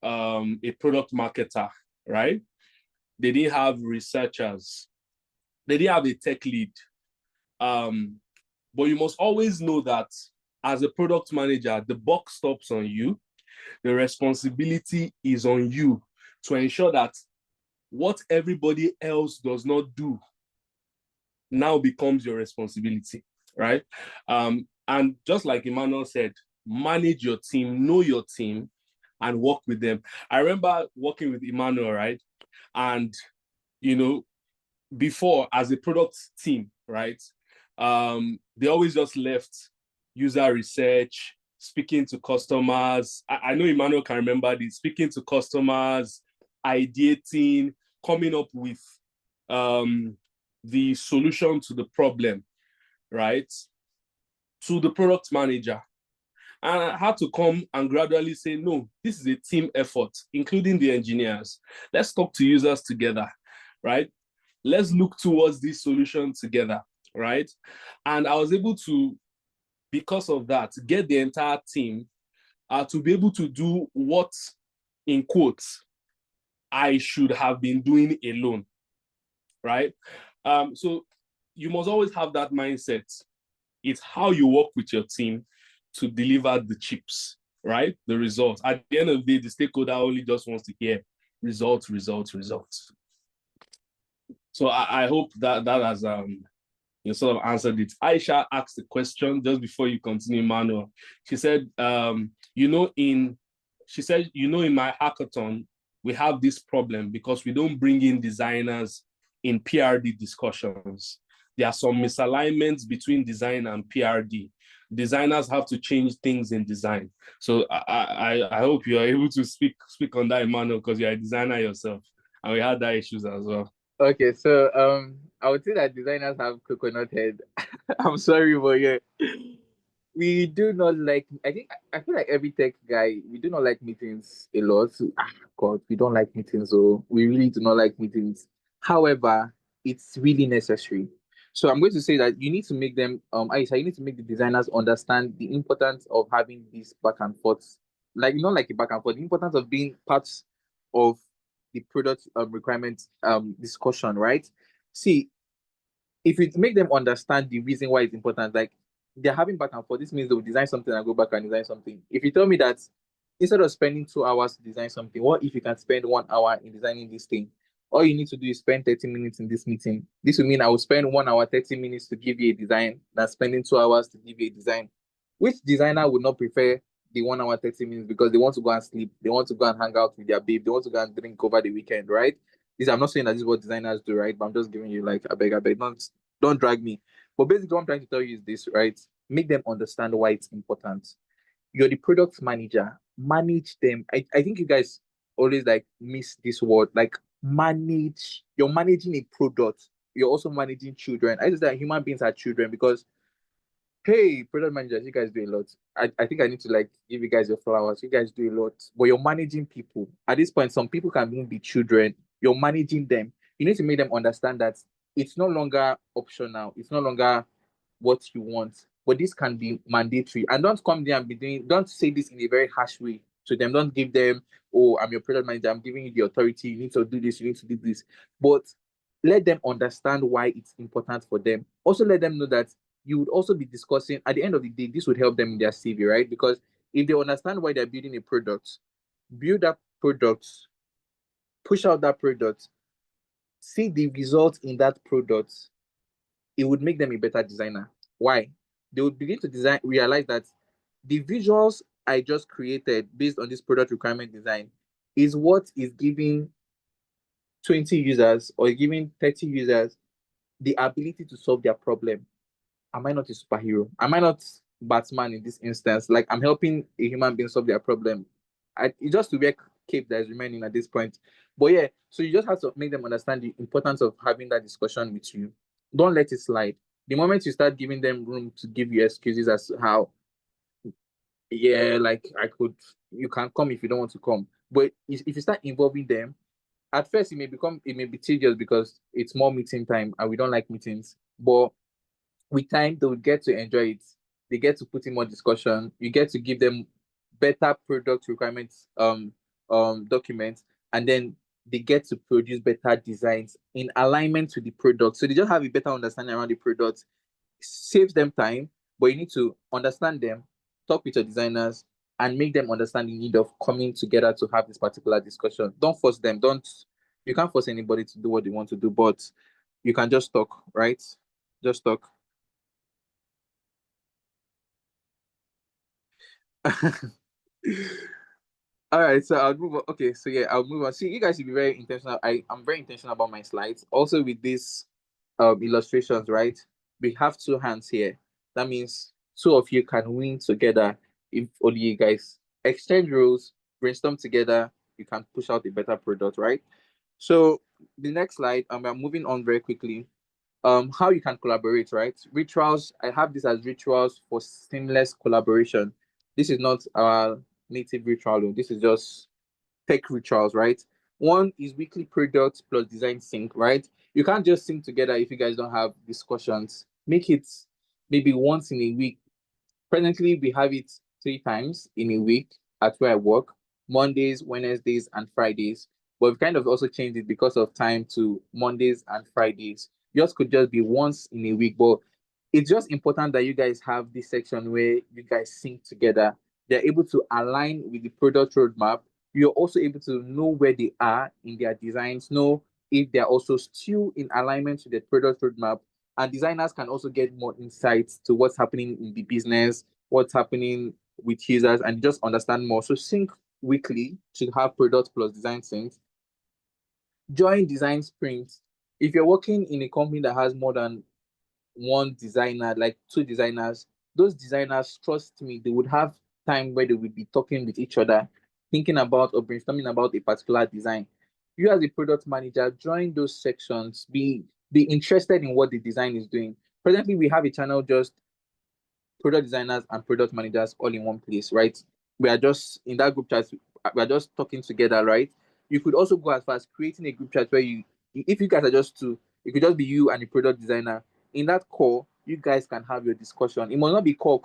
a product marketer, right? They didn't have researchers. They didn't have a tech lead. But you must always know that as a product manager, the buck stops on you. The responsibility is on you to ensure that what everybody else does not do now becomes your responsibility, right? And just like Emmanuel said, manage your team, know your team, and work with them. I remember working with Emmanuel, right? And, before, as a product team, right? They always just left user research, speaking to customers. I know Emmanuel can remember this, speaking to customers, ideating, coming up with the solution to the problem, right? To the product manager. And I had to come and gradually say, no, this is a team effort, including the engineers. Let's talk to users together, right? Let's look towards this solution together, right? And I was able to, because of that, get the entire team to be able to do what, in quotes, I should have been doing alone, right? So you must always have that mindset. It's how you work with your team to deliver the chips, right? The results. At the end of the day, the stakeholder only just wants to hear results, results, results. So I hope that has you sort of answered it. Aisha asked the question just before you continue, Manuel. She said, in my hackathon, we have this problem because we don't bring in designers in PRD discussions. There are some misalignments between design and PRD. Designers have to change things in design. So I hope you are able to speak on that, Emmanuel, because you're a designer yourself. And we had that issues as well. Okay, so I would say that designers have coconut head. I'm sorry, but yeah, we do not like. I feel like every tech guy, we do not like meetings a lot. God, we don't like meetings, so we really do not like meetings. However, it's really necessary. So I'm going to say that you need to make them, Aisha, you need to make the designers understand the importance of having these back and forths, like not like a back and forth, the importance of being parts of the product requirement discussion, right? See, if you make them understand the reason why it's important, like they're having back and forth, this means they'll design something and go back and design something. If you tell me that instead of spending 2 hours to design something, what if you can spend 1 hour in designing this thing? All you need to do is spend 30 minutes in this meeting. This will mean I will spend 1 hour, 30 minutes to give you a design than spending 2 hours to give you a design. Which designer would not prefer the 1 hour, 30 minutes because they want to go and sleep, they want to go and hang out with their babe, they want to go and drink over the weekend, right? I'm not saying that this is what designers do, right? But I'm just giving you like, I beg, don't drag me. But basically, what I'm trying to tell you is this, right? Make them understand why it's important. You're the product manager. Manage them. I think you guys always like miss this word, like manage. You're managing a product. You're also managing children. I just that human beings are children because, hey, product managers, you guys do a lot. I think I need to like give you guys your flowers. You guys do a lot, but you're managing people. At this point, some people can even be children. You're managing them. You need to make them understand that it's no longer optional. It's no longer what you want, but this can be mandatory. And don't come there and be doing, don't say this in a very harsh way to them. Don't give them, oh, I'm your product manager, I'm giving you the authority, you need to do this, you need to do this. But let them understand why it's important for them. Also let them know that you would also be discussing, at the end of the day, this would help them in their CV, right? Because if they understand why they're building a product, build that product, push out that product, see the results in that product, it would make them a better designer. Why? They would begin to realize that the visuals I just created based on this product requirement design is what is giving 20 users or giving 30 users the ability to solve their problem. am I not a superhero? Am I not Batman in this instance? Like, I'm helping a human being solve their problem. It's just to wear cape that is remaining at this point. But yeah, so you just have to make them understand the importance of having that discussion with you. Don't let it slide. The moment you start giving them room to give you excuses as to how, yeah, like you can come if you don't want to come. But if you start involving them, at first it may be tedious because it's more meeting time and we don't like meetings. But with time, they will get to enjoy it. They get to put in more discussion. You get to give them better product requirements documents, and then they get to produce better designs in alignment to the product. So they just have a better understanding around the product. Saves them time, but you need to understand them, talk with your designers, and make them understand the need of coming together to have this particular discussion. Don't force them. You can't force anybody to do what they want to do, but you can just talk, right? Just talk. All right, so I'll move on. Okay, so yeah, I'll move on. See, you guys should be very intentional. I'm very intentional about my slides. Also with these illustrations, right? We have two hands here. That means two of you can win together if only you guys exchange roles, brainstorm together, you can push out a better product, right? So the next slide, I'm moving on very quickly. How you can collaborate, right? Rituals, I have this as rituals for seamless collaboration. This is not our native ritual, this is just tech rituals, right? One is weekly product plus design sync, right? You can't just sync together if you guys don't have discussions. Make it maybe once in a week. Presently, we have it 3 times in a week at where I work: Mondays, Wednesdays, and Fridays. But we've kind of also changed it because of time to Mondays and Fridays. Yours could just be once in a week, but it's just important that you guys have this section where you guys sync together. They're able to align with the product roadmap. You're also able to know where they are in their designs, know if they're also still in alignment with the product roadmap. And designers can also get more insights to what's happening in the business, what's happening with users, and just understand more. So sync weekly should have product plus design syncs. Join design sprints. If you're working in a company that has more than one designer, like 2 designers, those designers, trust me, they would have time where they would be talking with each other, thinking about or brainstorming about a particular design. You as a product manager, join those sections, be interested in what the design is doing. Presently, we have a channel just product designers and product managers all in one place, right? We are just in that group chat, we are just talking together, right? You could also go as far as creating a group chat where if you guys are just two, it could just be you and the product designer. In that call, you guys can have your discussion. It must not be call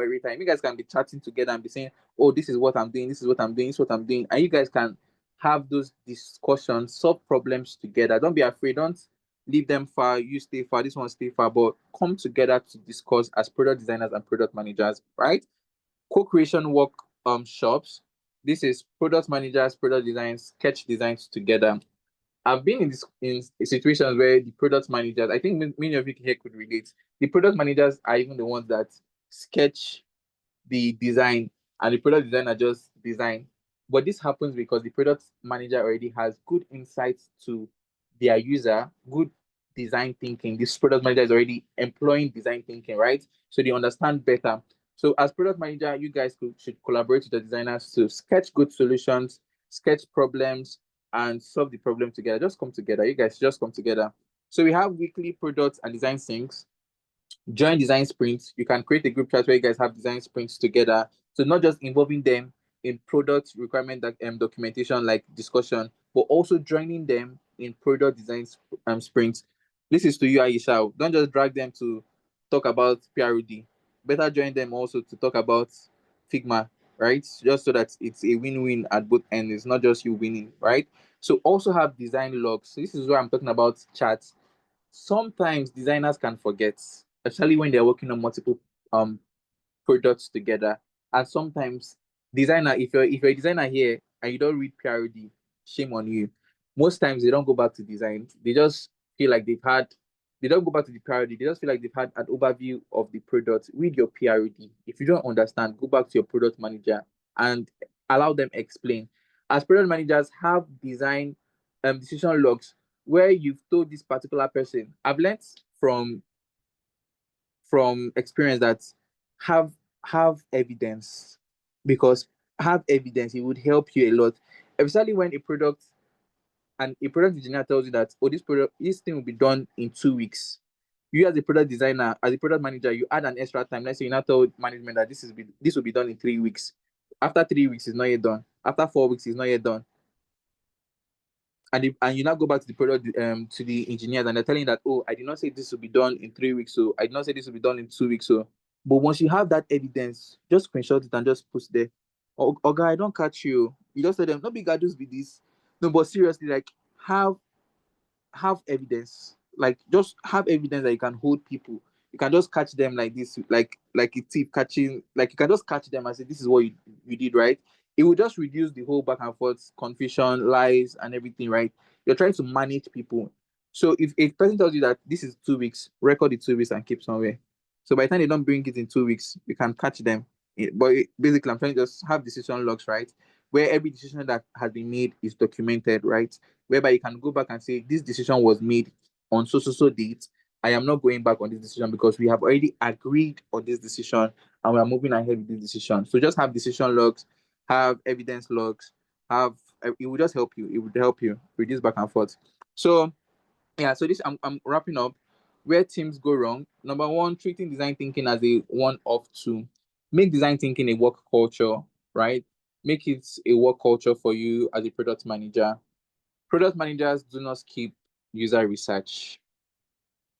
every time. You guys can be chatting together and be saying, oh, this is what I'm doing, this is what I'm doing, this is what I'm doing. And you guys can have those discussions, solve problems together. Don't be afraid. Don't leave them far, you stay far, this one stay far, but come together to discuss as product designers and product managers, right? Co-creation work shops. This is product managers, product designs, sketch designs together. I've been in situations where the product managers, I think many of you here could relate. The product managers are even the ones that sketch the design, and the product designer just design. But this happens because the product manager already has good insights to their user, good design thinking. This product manager is already employing design thinking, right? So they understand better. So as product manager, you guys should collaborate with the designers to sketch good solutions, sketch problems, and solve the problem together. Just come together. You guys just come together. So we have weekly products and design syncs. Join design sprints. You can create a group chat where you guys have design sprints together. So not just involving them in product requirement documentation like discussion, but also joining them in product design sprints. This is to you, Aisha. Don't just drag them to talk about PROD. Better join them also to talk about Figma, right? Just so that it's a win-win at both ends. It's not just you winning, right? So also have design logs. So this is where I'm talking about chats. Sometimes designers can forget, especially when they're working on multiple products together. And sometimes designer, if you're a designer here and you don't read PRD, shame on you. Most times they don't go back to design. They just feel like they don't go back to the PRD. They just feel like they've had an overview of the product. Read your PRD. If you don't understand, go back to your product manager and allow them explain. As product managers, have design decision logs where you've told this particular person, I've learned from from experience that have evidence, because have evidence, it would help you a lot, especially when a product engineer tells you that, oh, this thing will be done in 2 weeks. You as a product designer, as a product manager, you add an extra time. Let's say you now tell management that this will be done in 3 weeks. After 3 weeks, it's not yet done. After 4 weeks, it's not yet done. And you now go back to the product to the engineers, and they're telling you that, oh, I did not say this will be done in 3 weeks, so I did not say this will be done in 2 weeks. So, but once you have that evidence, just screenshot it and just post there. Oh, guy, I don't catch you. You just tell them, no big guy, just be this. No, but seriously, like, have evidence. Like, just have evidence that you can hold people. You can just catch them like this, like a thief catching. Like, you can just catch them and say, this is what you did, right? It will just reduce the whole back and forth, confusion, lies, and everything, right? You're trying to manage people. So if a person tells you that this is 2 weeks, record the 2 weeks and keep somewhere. So by the time they don't bring it in 2 weeks, you can catch them. But basically, I'm trying to just have decision logs, right? Where every decision that has been made is documented, right? Whereby you can go back and say, this decision was made on so date. I am not going back on this decision because we have already agreed on this decision and we are moving ahead with this decision. So just have decision logs, have evidence logs, it will just help you. It would help you reduce back and forth. So yeah, so this I'm wrapping up. Where teams go wrong: number one, treating design thinking as a one-off tool. Make design thinking a work culture, right? Make it a work culture for you as a product manager. Product managers do not skip user research.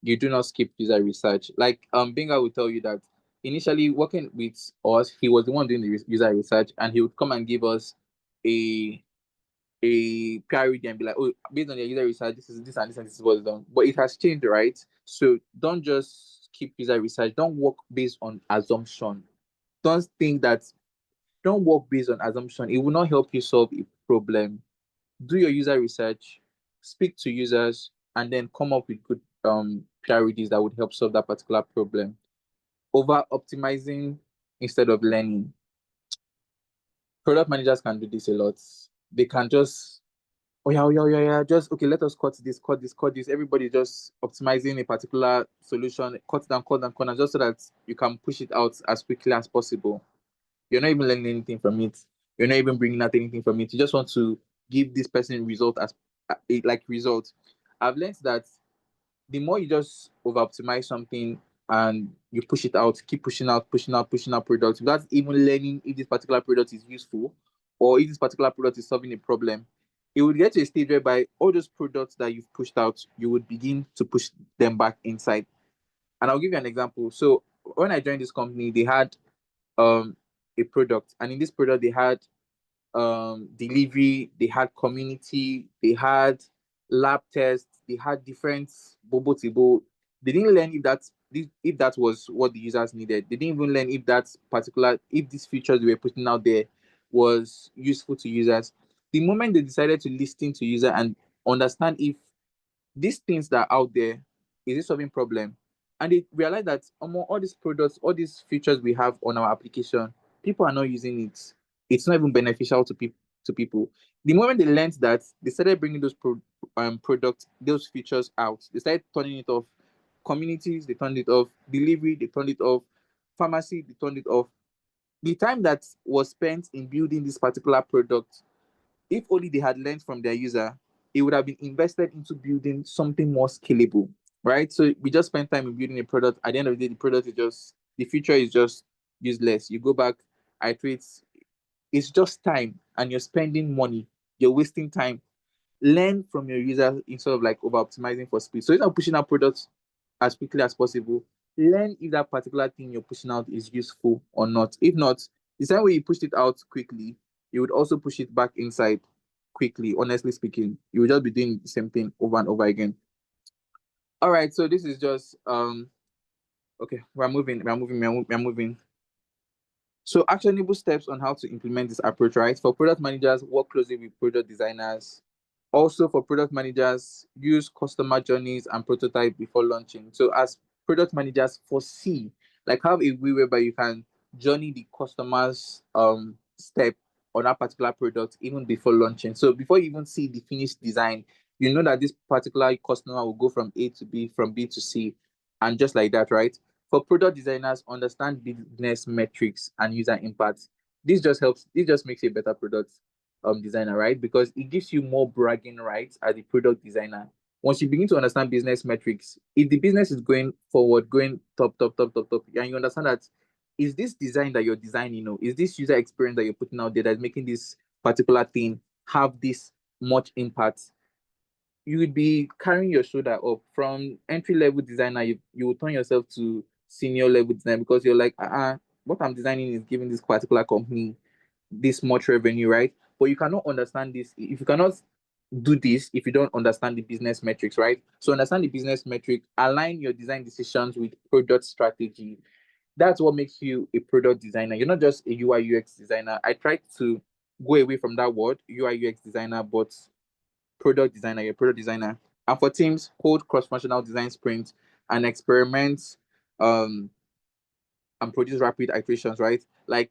You do not skip user research. Like Binga will tell you that initially working with us, he was the one doing the user research, and he would come and give us a peer review and be like, oh, based on your user research, this and this and this is what's done. But it has changed, right? So don't just keep user research. Don't work based on assumption. Don't work based on assumption. It will not help you solve a problem. Do your user research, speak to users, and then come up with good priorities that would help solve that particular problem. Over optimizing instead of learning. Product managers can do this a lot. They can just, oh yeah, just, okay, let us cut this. Everybody just optimizing a particular solution, cut down, just so that you can push it out as quickly as possible. You're not even learning anything from it. You're not even bringing out anything from it. You just want to give this person result as result. I've learned that the more you just over optimize something and you push it out, keep pushing out products without even learning if this particular product is useful or if this particular product is solving a problem, it would get to a stage whereby all those products that you've pushed out, you would begin to push them back inside. And I'll give you an example. So when I joined this company, they had a product, and in this product they had delivery, they had community, they had lab tests, they had different bobo tibo. They didn't learn if that was what the users needed. They didn't even learn if these features we were putting out there was useful to users. The moment they decided to listen to user and understand if these things that are out there, is it solving problem? And they realize that among all these products, all these features we have on our application, people are not using it. It's not even beneficial to people. The moment they learned that, they started bringing those products, those features out. They started turning it off. Communities, they turned it off. Delivery, they turned it off. Pharmacy, they turned it off. The time that was spent in building this particular product, if only they had learned from their user, it would have been invested into building something more scalable, right? So we just spent time in building a product. At the end of the day, the feature is just useless. You go back, iterate. It's just time, and you're spending money. You're wasting time. Learn from your users instead of over optimizing for speed. So instead of pushing out products as quickly as possible, learn if that particular thing you're pushing out is useful or not. If not, the same way you pushed it out quickly, you would also push it back inside quickly. Honestly speaking, you will just be doing the same thing over and over again. All right, so this is just okay. We're moving. So actionable steps on how to implement this approach, right? For product managers, work closely with product designers. Also for product managers, use customer journeys and prototype before launching. So as product managers, foresee, have a way whereby you can journey the customer's step on that particular product even before launching. So before you even see the finished design, you know that this particular customer will go from A to B, from B to C, and just like that, right? For product designers, understand business metrics and user impact. This just makes you a better product designer, right? Because it gives you more bragging rights as a product designer. Once you begin to understand business metrics, if the business is going forward, going top, and you understand that, is this design that you're designing, is this user experience that you're putting out there that's making this particular thing have this much impact, you would be carrying your shoulder up. From entry-level designer, you will turn yourself to senior level designer, because you're like, what I'm designing is giving this particular company this much revenue, right? But you cannot understand this if you cannot do this if you don't understand the business metrics, right? So understand the business metric, align your design decisions with product strategy. That's what makes you a product designer. You're not just a UI UX designer. I tried to go away from that word, UI UX designer, but product designer, you're a product designer. And for teams, hold cross-functional design sprints and experiments and produce rapid iterations, right? Like,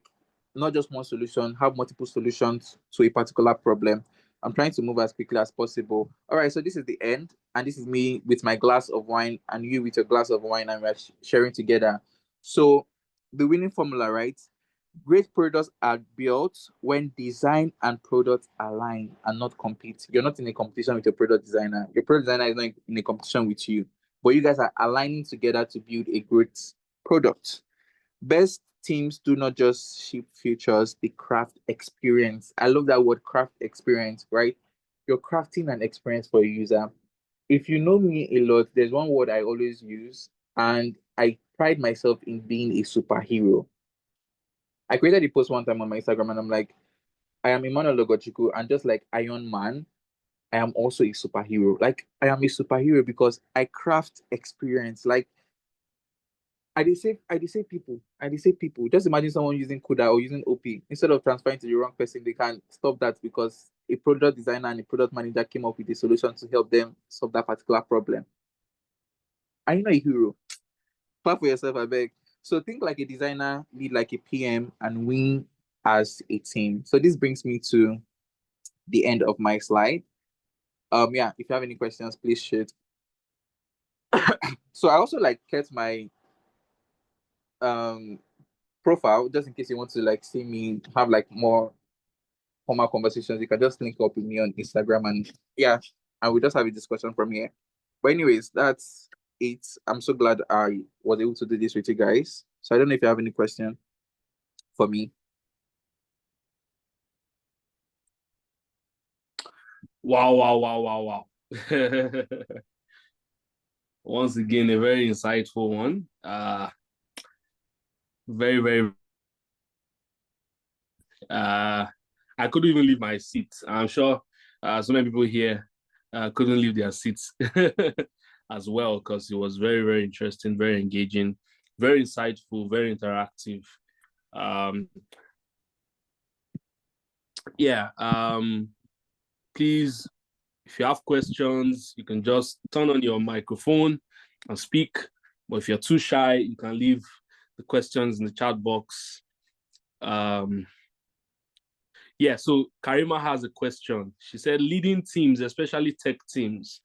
not just one solution, have multiple solutions to a particular problem. I'm trying to move as quickly as possible. All right, so this is the end, and this is me with my glass of wine and you with your glass of wine, and we're sharing together. So the winning formula, right? Great products are built when design and product align and not compete. You're not in a competition with your product designer. Your product designer is not in a competition with you, but you guys are aligning together to build a great product. Best teams do not just ship features, they craft experience. I love that word, craft experience, right? You're crafting an experience for a user. If you know me a lot, there's one word I always use, and I pride myself in being a superhero. I created a post one time on my Instagram, and I'm like, I am Emmanuel Ogochukwu, and just like Iron Man, I am also a superhero. Like, I am a superhero because I craft experience. Like, I did say people. Just imagine someone using CUDA or using OP. Instead of transferring to the wrong person, they can stop that because a product designer and a product manager came up with a solution to help them solve that particular problem. Are you not a hero? Clap for yourself, I beg. So think like a designer, lead like a PM, and win as a team. So this brings me to the end of my slide. Yeah, if you have any questions, please shoot. So I also like kept my profile just in case you want to like see me have like more formal conversations. You can just link up with me on Instagram, and yeah, and we just have a discussion from here. But anyways, that's it. I'm so glad I was able to do this with you guys. So I don't know if you have any question for me. Wow. Once again, a very insightful one. Very. I couldn't even leave my seat. I'm sure so many people here couldn't leave their seats as well, because it was very interesting, very engaging, very insightful, very interactive. Please, if you have questions, you can just turn on your microphone and speak. But if you're too shy, you can leave the questions in the chat box. So Karima has a question. She said, leading teams, especially tech teams,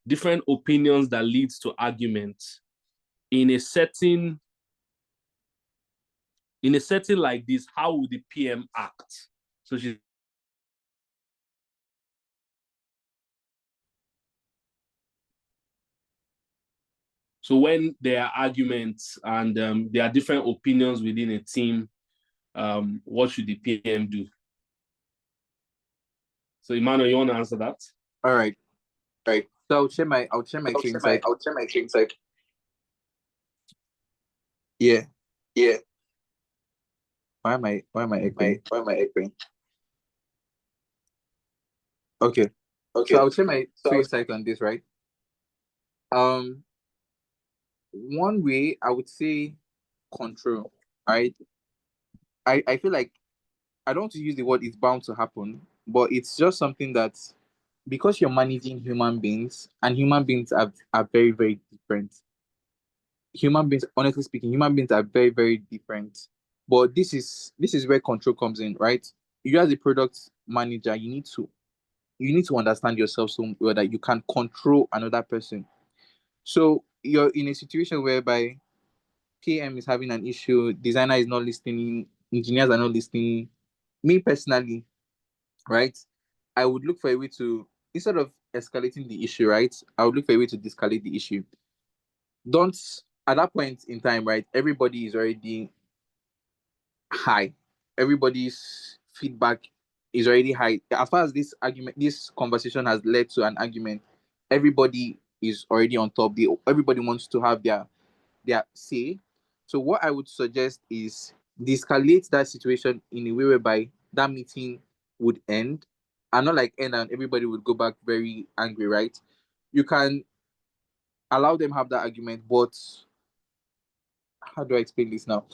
different opinions that leads to arguments. In a setting like this, how would the PM act? So when there are arguments and there are different opinions within a team, what should the PM do? So Emmanuel, you want to answer that? All right. So I'll share my screen side. Yeah. Why am I echoing? Okay. So I'll share my screen side on this, right? One way I would say control, right? I feel like, I don't want to use the word it's bound to happen, but it's just something that, because you're managing human beings, and human beings are very different. Human beings, honestly speaking, human beings are very different. But this is where control comes in, right? You as a product manager, you need to understand yourself so well that you can control another person. So you're in a situation whereby PM is having an issue, designer is not listening, engineers are not listening. Me personally, right, I would look for a way to, instead of escalating the issue, right, I would look for a way to de-escalate the issue. Don't, at that point in time, right, everybody is already high. Everybody's feedback is already high. As far as this conversation has led to an argument, everybody is already on top. Everybody wants to have their say. So what I would suggest is de-escalate that situation in a way whereby that meeting would end, and not like end and everybody would go back very angry, right? You can allow them have that argument, but how do I explain this now?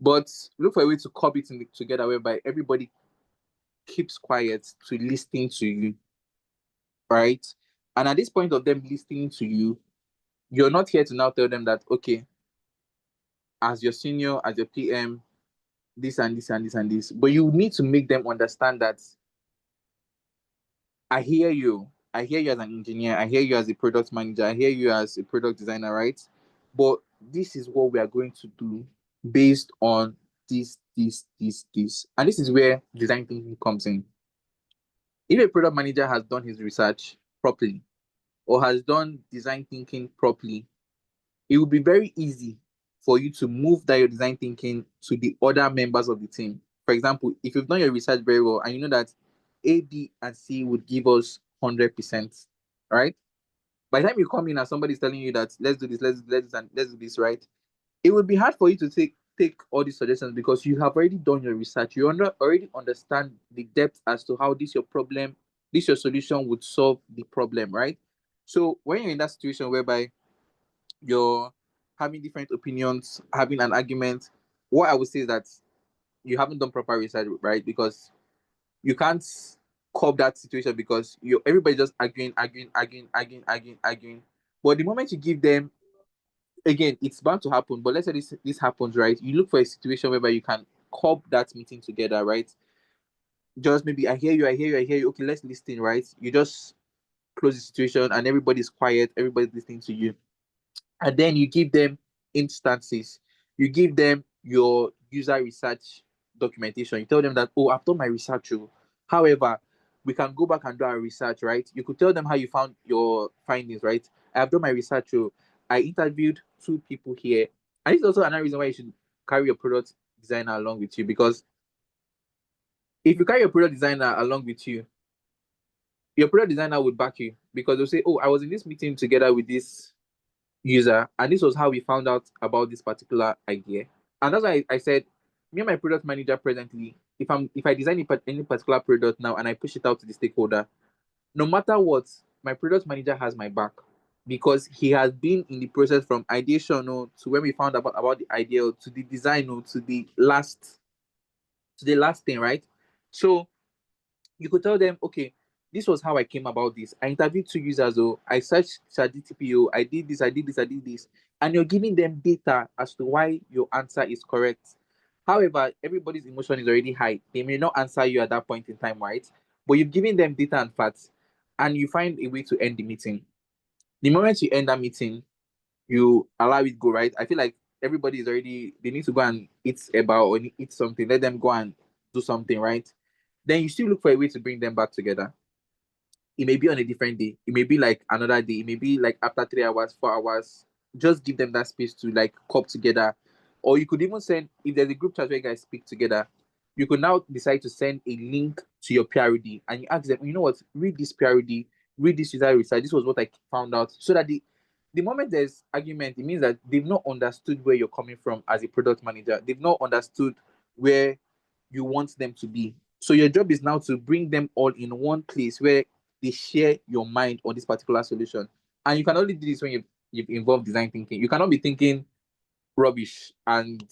But look for a way to cobble it together whereby everybody keeps quiet to listening to you, right? And at this point of them listening to you, you're not here to now tell them that, okay, as your senior, as your PM, this and this and this and this. But you need to make them understand that I hear you. I hear you as an engineer. I hear you as a product manager. I hear you as a product designer, right? But this is what we are going to do based on this. And this is where design thinking comes in. If a product manager has done his research properly or has done design thinking properly, it will be very easy for you to move that your design thinking to the other members of the team. For example, if you've done your research very well and you know that A, B, and C would give us 100%, right? By the time you come in and somebody's telling you that let's do this, let's do this, right? It would be hard for you to take all these suggestions because you have already done your research. You already understand the depth as to how your solution would solve the problem, right? So when you're in that situation whereby you're having different opinions, having an argument, what I would say is that you haven't done proper research, right? Because you can't curb that situation because everybody just arguing. But the moment you give them, again, it's bound to happen. But let's say this happens, right? You look for a situation whereby you can curb that meeting together, right? Just maybe I hear you. Okay, let's listen, right? You just close the situation and everybody's quiet, everybody's listening to you. And then you give them instances. You give them your user research documentation. You tell them that, oh, I've done my research. However, we can go back and do our research, right? You could tell them how you found your findings, right? I have done my research. I interviewed 2 people here. And it's also another reason why you should carry your product designer along with you, because if you carry your product designer along with you, your product designer would back you because they'll say, oh, I was in this meeting together with this user, and this was how we found out about this particular idea. And that's why I said, me and my product manager presently, if I design any particular product now and I push it out to the stakeholder, no matter what, my product manager has my back because he has been in the process from ideation to when we found about the idea to the design to the last thing, right? So you could tell them, okay, this was how I came about this. I interviewed 2 users, I searched ChatGPT, I did this, and you're giving them data as to why your answer is correct. However, everybody's emotion is already high. They may not answer you at that point in time, right? But you've given them data and facts, and you find a way to end the meeting. The moment you end that meeting, you allow it go, right? I feel like everybody is already, they need to go and eat eba or eat something. Let them go and do something, right? Then you still look for a way to bring them back together. It may be on a different day. It may be like another day. It may be like after 3 hours, 4 hours. Just give them that space to like cop together. Or you could even send, if there's a group chat where you guys speak together, you could now decide to send a link to your PRD and you ask them, you know what, read this PRD, read this user research. This was what I found out. So that the moment there's argument, it means that they've not understood where you're coming from as a product manager. They've not understood where you want them to be. So your job is now to bring them all in one place where they share your mind on this particular solution. And you can only do this when you've involved design thinking. You cannot be thinking rubbish and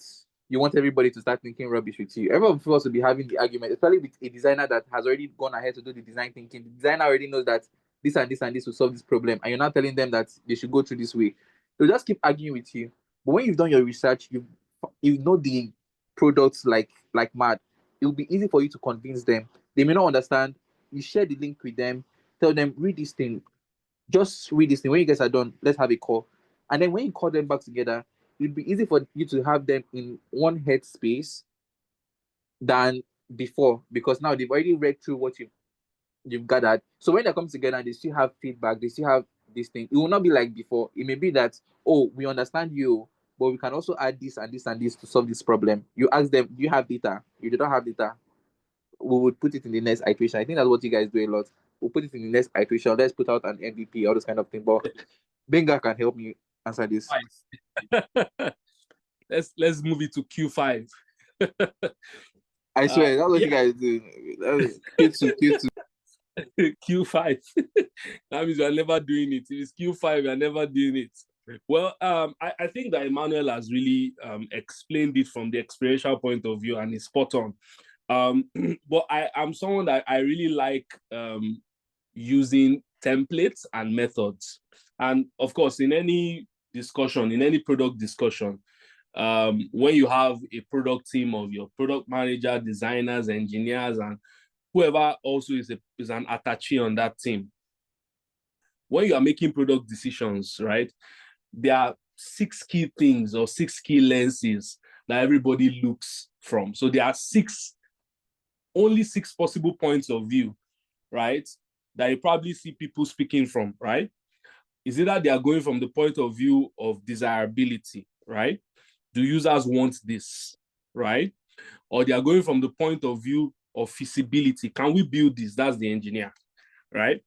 you want everybody to start thinking rubbish with you. Everyone wants to be having the argument, especially with a designer that has already gone ahead to do the design thinking. The designer already knows that this and this and this will solve this problem, and you're not telling them that they should go through this way. They'll just keep arguing with you. But when you've done your research, you know the products like mad. It will be easy for you to convince them. They may not understand. You share the link with them. Tell them, read this thing. Just read this thing. When you guys are done, let's have a call. And then when you call them back together, it'd be easy for you to have them in one headspace than before, because now they've already read through what you've gathered. So when they come together and they still have feedback, they still have this thing, it will not be like before. It may be that, oh, we understand you, but we can also add this and this and this to solve this problem. You ask them, do you have data? If you don't have data, we would put it in the next iteration. I think that's what you guys do a lot. We'll put it in the next iteration. Let's put out an MVP, all this kind of thing. But Benga can help me answer this. Let's move it to Q5. I swear, that's what you guys do. Q2. Q5. That means we are never doing it. If it's Q5, we are never doing it. Well, I think that Emmanuel has really explained it from the experiential point of view, and it's spot on. But I'm someone that I really like using templates and methods. And of course, in any discussion, in any product discussion, when you have a product team of your product manager, designers, engineers, and whoever also is an attaché on that team, when you are making product decisions, right, there are 6 key things or 6 key lenses that everybody looks from. So there are only 6 possible points of view, right, that you probably see people speaking from, right? Is either they are going from the point of view of desirability, right? Do users want this, right? Or they are going from the point of view of feasibility. Can we build this? That's the engineer, right?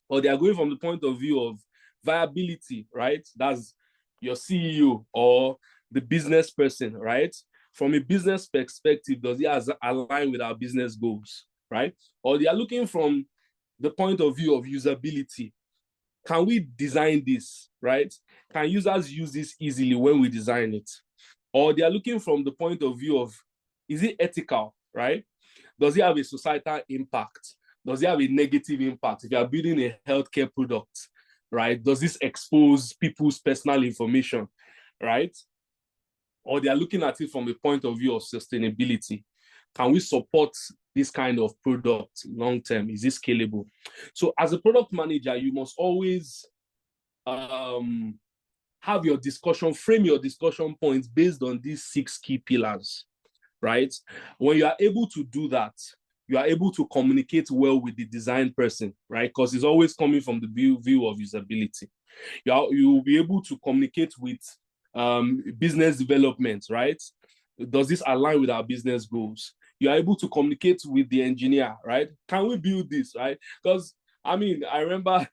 Or they are going from the point of view of viability, right? That's your CEO or the business person, right? From a business perspective, does it align with our business goals, right? Or they are looking from the point of view of usability. Can we design this, right? Can users use this easily when we design it? Or they are looking from the point of view of, is it ethical, right? Does it have a societal impact? Does it have a negative impact? If you are building a healthcare product, right? Does this expose people's personal information, right? Or they are looking at it from a point of view of sustainability. Can we support this kind of product long-term? Is it scalable? So as a product manager, you must always have your discussion, frame your discussion points based on these 6 key pillars, right? When you are able to do that, you are able to communicate well with the design person, right? Because it's always coming from the view of usability. You will be able to communicate with business development, right? Does this align with our business goals? You are able to communicate with the engineer, right? Can we build this, right? Because I mean, I remember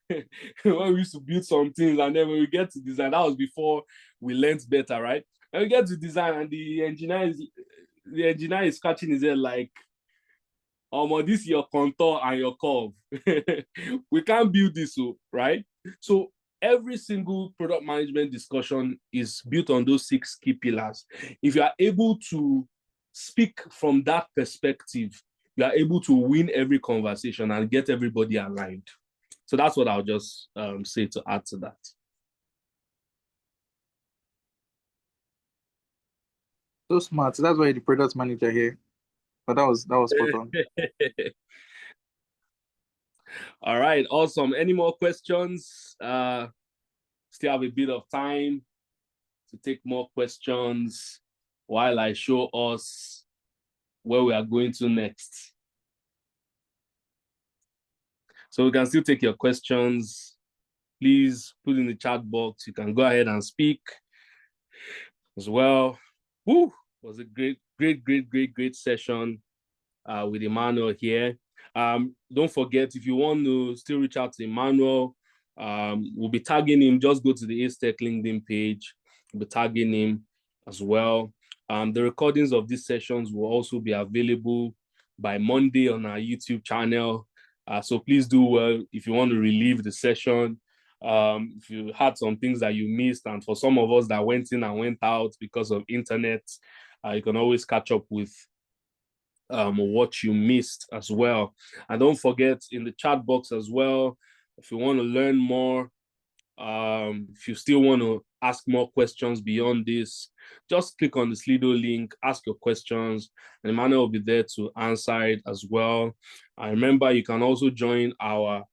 when we used to build some things, and then when we get to design, that was before we learned better, right? And we get to design, and the engineer is scratching his head like, this is your contour and your curve. We can't build this, right? So every single product management discussion is built on those 6 key pillars. If you are able to speak from that perspective, you are able to win every conversation and get everybody aligned. So that's what I'll just say to add to that. So smart. So that's why the product manager here. But that was spot on. All right, awesome. Any more questions? Still have a bit of time to take more questions while I show us where we are going to next. So we can still take your questions. Please put in the chat box. You can go ahead and speak as well. Woo! It was a great session with Emmanuel here. Don't forget, if you want to still reach out to Emmanuel, we'll be tagging him. Just go to the Acetech LinkedIn page. We'll be tagging him as well. The recordings of these sessions will also be available by Monday on our YouTube channel. So please do well if you want to relive the session. If you had some things that you missed, and for some of us that went in and went out because of internet, you can always catch up with what you missed as well. And don't forget, in the chat box as well, if you want to learn more, if you still want to ask more questions beyond this, just click on the Slido link, ask your questions, and Emmanuel will be there to answer it as well. And remember, you can also join our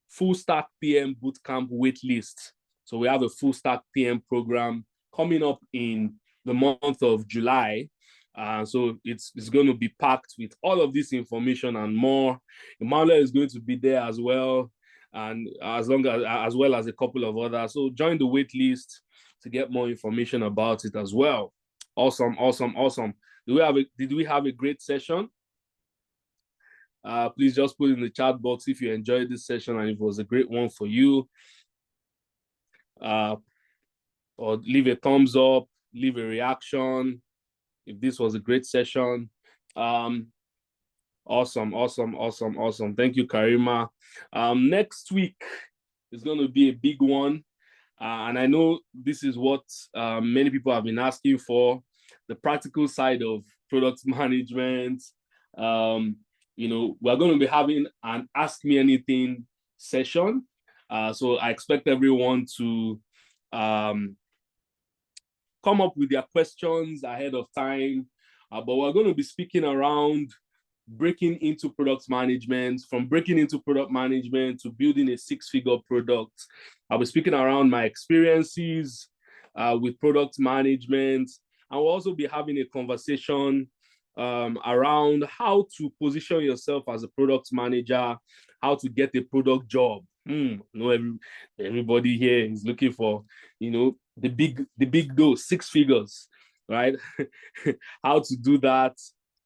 Full Stack PM Bootcamp waitlist. So we have a Full Stack PM program coming up in the month of July. So it's going to be packed with all of this information and more. Emmanuel is going to be there as well, and as well as a couple of others. So join the wait list to get more information about it as well. Awesome. Did we have a great session? Please just put in the chat box if you enjoyed this session and if it was a great one for you. Or leave a thumbs up, leave a reaction if this was a great session. Awesome. Thank you, Karima. Next week is going to be a big one. And I know this is what many people have been asking for, the practical side of product management. You know, we're going to be having an Ask Me Anything session. So I expect everyone to come up with their questions ahead of time. But we're going to be speaking around breaking into product management, from breaking into product management to building a six-figure product. I'll be speaking around my experiences with product management. And we'll also be having a conversation around how to position yourself as a product manager, how to get a product job. Everybody here is looking for, you know, the big dose, six figures, right? How to do that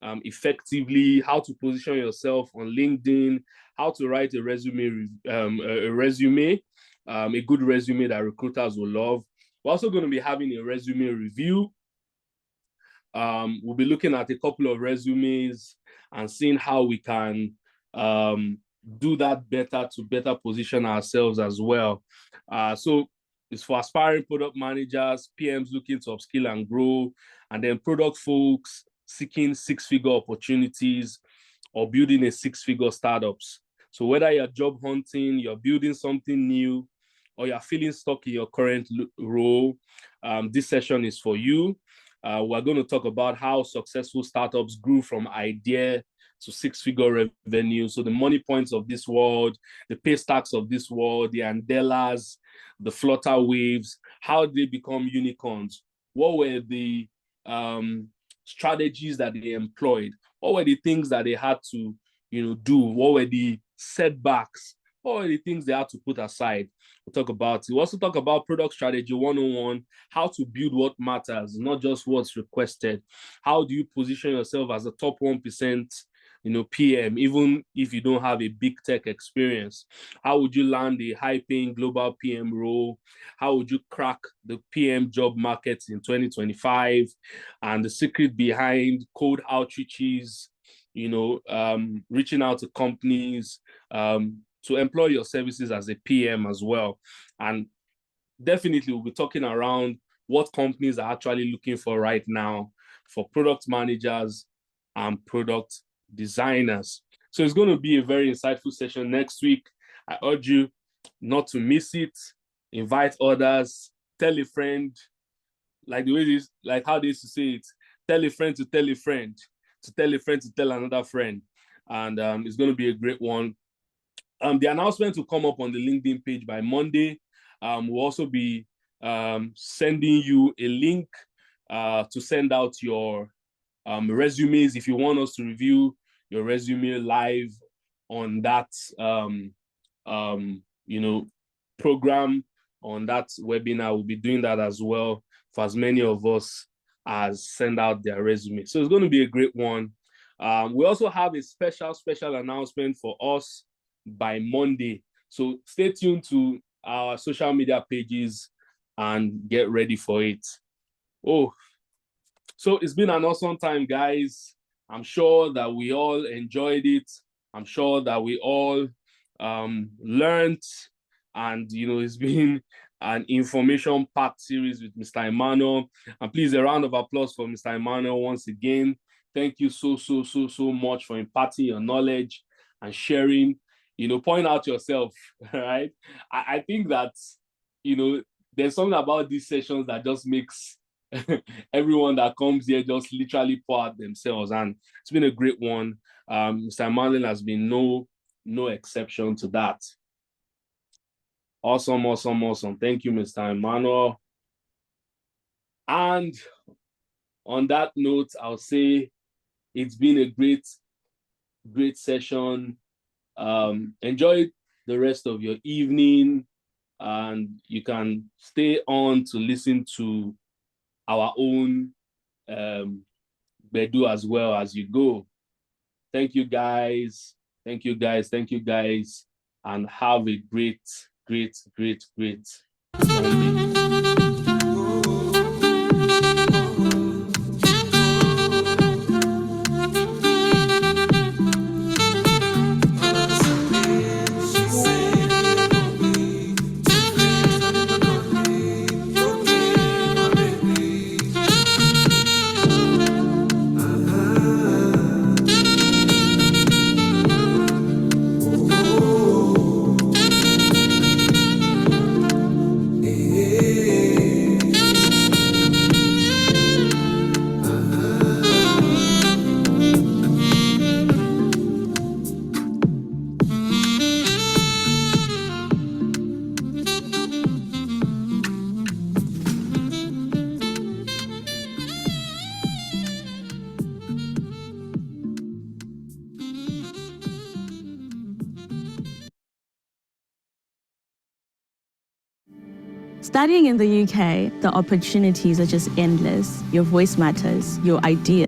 effectively, how to position yourself on LinkedIn, how to write a resume, a good resume that recruiters will love. We're also going to be having a resume review. We'll be looking at a couple of resumes and seeing how we can do that better to better position ourselves as well. So it's for aspiring product managers, PMs looking to upskill and grow, and then product folks seeking six-figure opportunities or building a six-figure startups. So whether you're job hunting, you're building something new, or you're feeling stuck in your current role, this session is for you. We're going to talk about how successful startups grew from idea to six-figure revenue. So the money points of this world, the pay stacks of this world, the Andelas, the Flutter Waves, how they become unicorns. What were the strategies that they employed? What were the things that they had to, do? What were the setbacks? What were the things they had to put aside? We'll talk about it. We'll also talk about product strategy 101, how to build what matters, not just what's requested. How do you position yourself as a top 1%, PM, even if you don't have a big tech experience? How would you land a high-paying global PM role? How would you crack the PM job market in 2025? And the secret behind cold outreaches, reaching out to companies, to employ your services as a PM as well. And definitely we'll be talking around what companies are actually looking for right now for product managers and product designers. So it's going to be a very insightful session next week. I urge you not to miss it. Invite others, tell a friend, like the way this, like how they used to say it, tell a friend to tell a friend, to tell a friend to tell another friend. And it's going to be a great one. The announcement will come up on the LinkedIn page by Monday. We'll also be sending you a link to send out your resumes if you want us to review your resume live on that program, on that webinar. We'll be doing that as well for as many of us as send out their resume. So it's going to be a great one. We also have a special announcement for us by Monday. So stay tuned to our social media pages and get ready for it. So it's been an awesome time, guys. I'm sure that we all enjoyed it. I'm sure that we all learned, and it's been an information-packed series with Mr. Emmanuel. And please, a round of applause for Mr. Emmanuel once again. Thank you so much for imparting your knowledge and sharing. Point out yourself, right? I think that, there's something about these sessions that just makes everyone that comes here just literally pour out themselves. And it's been a great one. Mr. Emmanuel has been no exception to that. Awesome. Thank you, Mr. Emmanuel. And on that note, I'll say it's been a great session. Enjoy the rest of your evening, and you can stay on to listen to our own Bedu as well as you go. Thank you guys. Thank you guys. Thank you guys. And have a great Sunday. Studying in the UK, the opportunities are just endless. Your voice matters, your idea.